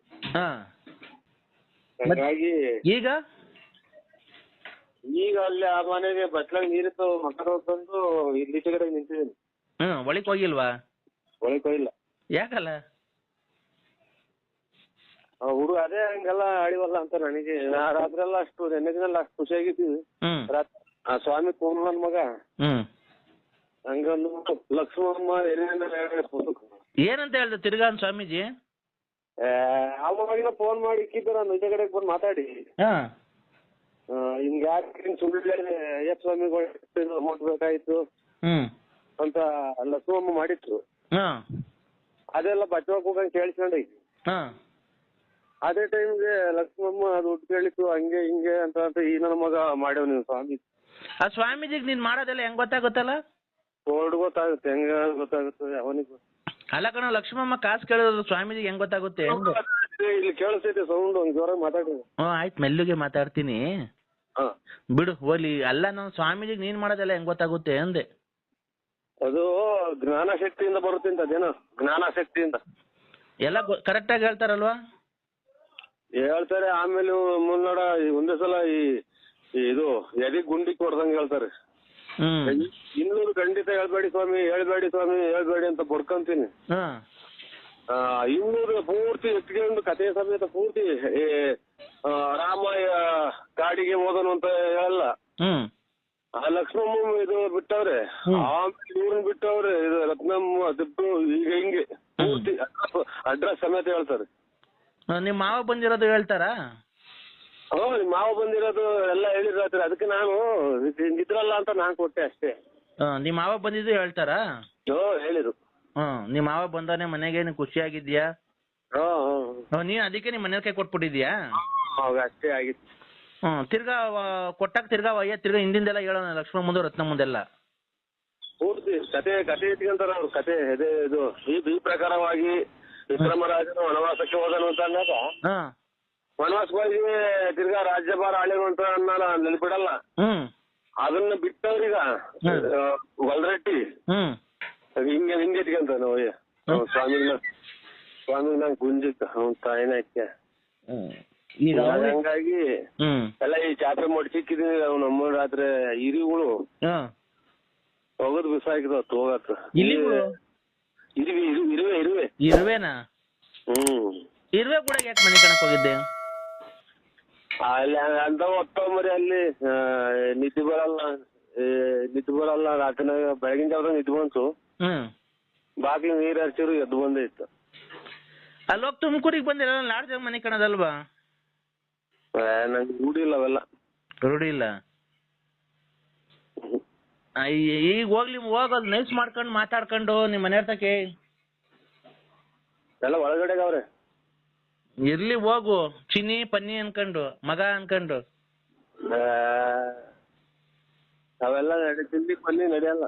ಹಾಗಾಗಿ ಈಗ ಅಲ್ಲಿ ಆ ಮನೆಗೆ ಬಟ್ಲಾಗ ನೀರಿತ್ತು, ಮಕ್ಕಳು ತಂದು ಇಲ್ಲಿ ಈಚೆ ಕಡೆ ನಿಂತಿದ್ದೀನಿ. ಒಳಕ್ ಹೋಗಿಲ್ವಾ? ಒಳಕ್ ಹೋಗಿಲ್ಲ. ಯಾಕಲ್ಲ? ಹುಡುಗ ಅದೇ ಹಂಗೆಲ್ಲ ಆಡಿವಲ್ಲ ಅಂತ ನನಗೆ. ರಾತ್ರಿ ಎಲ್ಲ ಅಷ್ಟು ನೆನ್ನೆ ದಿನ ಅಷ್ಟು ಖುಷಿಯಾಗಿದ್ದೀವಿ. ಆ ಸ್ವಾಮಿ ಕೂರ್ಮ ನನ್ ಮಗ ಹಂಗೊಂದು ಲಕ್ಷ್ಮಮ್ಮ ಏನಂತ ಹೇಳ್ದ ತಿರ್ಗಾ ಸ್ವಾಮೀಜಿ? ಅವಾಗಿನ ಫೋನ್ ಮಾಡಿ ಇಕ್ಕಿದ್ದು ನಾನು ಈಚೆ ಕಡೆಗೆ ಬಂದು ಮಾತಾಡಿ ಹಿಂಗ ಯಾಕೆ ಸುಳ್ಳು ಅಯ್ಯಪ್ಪ ಸ್ವಾಮಿಗಳು ಅಮೌಂಟ್ ಬೇಕಾಯ್ತು ಅಂತ ಲಕ್ಷ್ಮಮ್ಮ ಮಾಡಿತ್ತು. ಅದೆಲ್ಲ ಬಚ್ಚವಾಗ ಹೋಗಂಗ್ ಕೇಳಿಸ್ಕೊಂಡೈತಿ. ಅದೇ ಟೈಮ್ಗೆ ಲಕ್ಷ್ಮಮ್ಮ ದುಡ್ಡು ಕೇಳಿತ್ತು ಹಂಗೆ ಹಿಂಗೆ ಅಂತ ಈ ನನ್ನ ಮಗ ಮಾಡ್ಯವ್ ನೀವು ಸ್ವಾಮಿ. ಆ ಸ್ವಾಮೀಜಿಗೆ ನೀನ್ ಮಾಡೋದೆಲ್ಲ ಹೆಂಗ್ ಗೊತ್ತಾಗುತ್ತಲ್ಲ? ಬೋರ್ಡ್ ಗೊತ್ತಾಗುತ್ತೆ, ಹೆಂಗ ಗೊತ್ತಾಗುತ್ತೆ ಅವನಿಗೆ. ಅಲ್ಲ ಕಣ, ಲಕ್ಷ್ಮಮ್ಮ ಕಾಸು ಕೇಳಿದ್ರು ಸ್ವಾಮೀಜಿಗೆ ಹೆಂಗ್ ಗೊತ್ತಾಗುತ್ತೆ? ಇಲ್ಲಿ ಕೇಳಿಸ್ತೈತೆ ಸೌಂಡ್, ಒಂದ್ ಜೋರ ಮಾತಾಡಿ. ಆಯ್ತು, ಮೆಲ್ಲುಗೆ ಮಾತಾಡ್ತೀನಿ ಬಿಡು, ಹೋಗ್ಲಿ. ಅಲ್ಲ, ನಾನು ಸ್ವಾಮೀಜಿಗೆ ನೀನ್ ಮಾಡೋದೆಲ್ಲ ಹೆಂಗ್ ಗೊತ್ತಾಗುತ್ತೆ ಅಂದೆ. ಅದು ಜ್ಞಾನ ಶಕ್ತಿಯಿಂದ ಬರುತ್ತೆ ಅಂತ. ಅದೇನೋ ಜ್ಞಾನ ಶಕ್ತಿಯಿಂದ ಎಲ್ಲ ಕರೆಕ್ಟ್ ಆಗಿ ಹೇಳ್ತಾರಲ್ವಾ? ಹೇಳ್ತಾರೆ. ಆಮೇಲೆ ಮುನ್ನೋಡ ಒಂದೇ ಸಲ ಇದು ಎದಿ ಗುಂಡಿ ಕೊಡ್ದಂಗೆ ಹೇಳ್ತಾರೆ. ಇನ್ನೂ ಖಂಡಿತ ಹೇಳ್ಬೇಡಿ ಸ್ವಾಮಿ, ಹೇಳ್ಬೇಡಿ ಸ್ವಾಮಿ, ಹೇಳ್ಬೇಡಿ ಅಂತ ಬಡ್ಕೊಂತೀನಿ. 200 ಪೂರ್ತಿ ಎತ್ಕೊಂಡು ಕಥೆ ಸಮೇತ ಪೂರ್ತಿ ರಾಮ ಕಾಡಿಗೆ ಹೋದನು ಅಂತ ಹೇಳಲ್ಲ. ಹ್ಮ್ ಆ ಲಕ್ಷ್ಮಮ್ಮ ಇದು ಬಿಟ್ಟವ್ರೆ, ಆಮೇಲೆ ಇವ್ರನ್ನ ಬಿಟ್ಟವ್ರೆ, ಇದು ರತ್ನಮ್ಮ ಬಿಟ್ಟು ಈಗ ಹಿಂಗೆ ಪೂರ್ತಿ ಅಡ್ರೆಸ್ ಸಮೇತ ಹೇಳ್ತಾರೆ. ನಿಮ್ ಮಾವ ಬಂದಿರೋದು ಹೇಳ್ತಾರಾ? ನಿಮ್ ಮಾವ ಬಂದಿರೋದು ಎಲ್ಲ ಹೇಳಿದ್ರಾತ್ರಿ, ಅದಕ್ಕೆ ನಾನು ಇದ್ರಲ್ಲ ಅಂತ ನಾನ್ ಕೊಟ್ಟೆ ಅಷ್ಟೇ. ನಿಮ್ ಮಾವ ಬಂದಿದ್ದು ಹೇಳ್ತಾರಾ? ಹೇಳಿದ್ರು. ನಿಮ್ ಮಾವ ಬಂದವನೇ ಮನೆಗೆ ಖುಷಿಯಾಗಿದ್ಯಾ? ನೀನ್ ಅದಕ್ಕೆ ನಿಮ್ ಮನೆ ಕೈ ಕೊಟ್ಬಿಟ್ಟಿದ್ಯಾ? ಅಷ್ಟೇ ಆಗಿತ್ತು. ತಿರ್ಗಾ ಕೊಟ್ಟಾಗ ತಿರ್ಗಾ ತಿರ್ಗಾ ಹಿಂದಿಂದೆಲ್ಲ ಹೇಳೋಣ, ಲಕ್ಷ್ಮಣ ಮುಂದೆ ರತ್ನ ಮುಂದೆಲ್ಲ ಪೂರ್ತಿ ಕತೆ ಇಟ್ಕೊಂತಾರ ಅವ್ರ ಕತೆ. ಇದು ಈ ಪ್ರಕಾರವಾಗಿ ವಿಕ್ರಮರಾಜನು ವನವಾಸಕ್ಕೆ ಹೋದನು ಅಂತ ಅಂದಾಗ ವನವಾಸಕ್ಕೆ ಹೋಗಿ ತಿರ್ಗಾ ರಾಜ್ಯಭಾರ ಆಳಿರು ಅಂತ ನೆನಪಿಡಲ್ಲ. ಅದನ್ನ ಬಿಟ್ಟವ್ರೀಗ ಗೊಲ್ರಟ್ಟಿ ಹಿಂಗೆ ಇಟ್ಕೊಂತಾನ ಸ್ವಾಮಿ ನಂಗೆ ಗುಂಜಿಕ್ಕ ಅವ್ನ ತಾಯಿನ ಅಕ್ಕೆ. ಹಂಗಾಗಿ ಎಲ್ಲ ಈ ಚಾಪೆ ಮಡ್ಚಿಕ್ಕಿದೀನಿ. ಅವ್ನ ಅಮ್ಮ ರಾತ್ರಿ ಹಿರಿಗಳು ಹೋಗೋದ್ ಬಿಸಾಕಿದ ಹೋಗತ್ತ. ಇರುವೆನಾ? ಇರುವೆ ಕೂಡ ಯಾಕೆ ಮನೆ ಕಣಕ್ ಹೋಗಿದ್ದೆ? ಅಲ್ಲಿ ಅಂತ ಹೊತ್ತಂಬರಿ ಅಲ್ಲಿ ನಿದ್ದೆ ಬರಲ್ಲ ರಾತ್ರಿನಾಗ. ಬೆಳಗಿನ ಜಾವದಾಗ ನಿದ್ದೆ ಬಂತು, ಬಾಗಿಲು ನೀರ್ ಹರಿಸಿರು, ಎದ್ದು ಬಂದೇ ಇತ್ತು. ಅಲ್ಲೋಗ್ ತುಮಕೂರಿಗೆ ಬಂದಿರ ಲಾಡ್ಜ್ ಮನೆ ಕಣದಲ್ವಾ? ನಂಗೆ ರೂಢಿ ಇಲ್ಲ ಅವೆಲ್ಲ. ರೂಢಿ ಇಲ್ಲ? ಈಗ ಹೋಗೋದು ನೈಸ್ ಮಾಡ್ಕೊಂಡು ಮಾತಾಡ್ಕೊಂಡು ನಿಮ್ ಮನೆ ಹತ್ರಕ್ಕೆ ಎಲ್ಲ ಒಳಗಡೆ ಅವ್ರೆ. ಇರ್ಲಿ ಹೋಗು, ಚಿನ್ನಿ ಪನ್ನಿ ಅನ್ಕೊಂಡು ಮಗ ಅನ್ಕೊಂಡು. ಅವೆಲ್ಲ ತಿಂಡಿ ಪನ್ನಿ ನಡೆಯಲ್ಲ.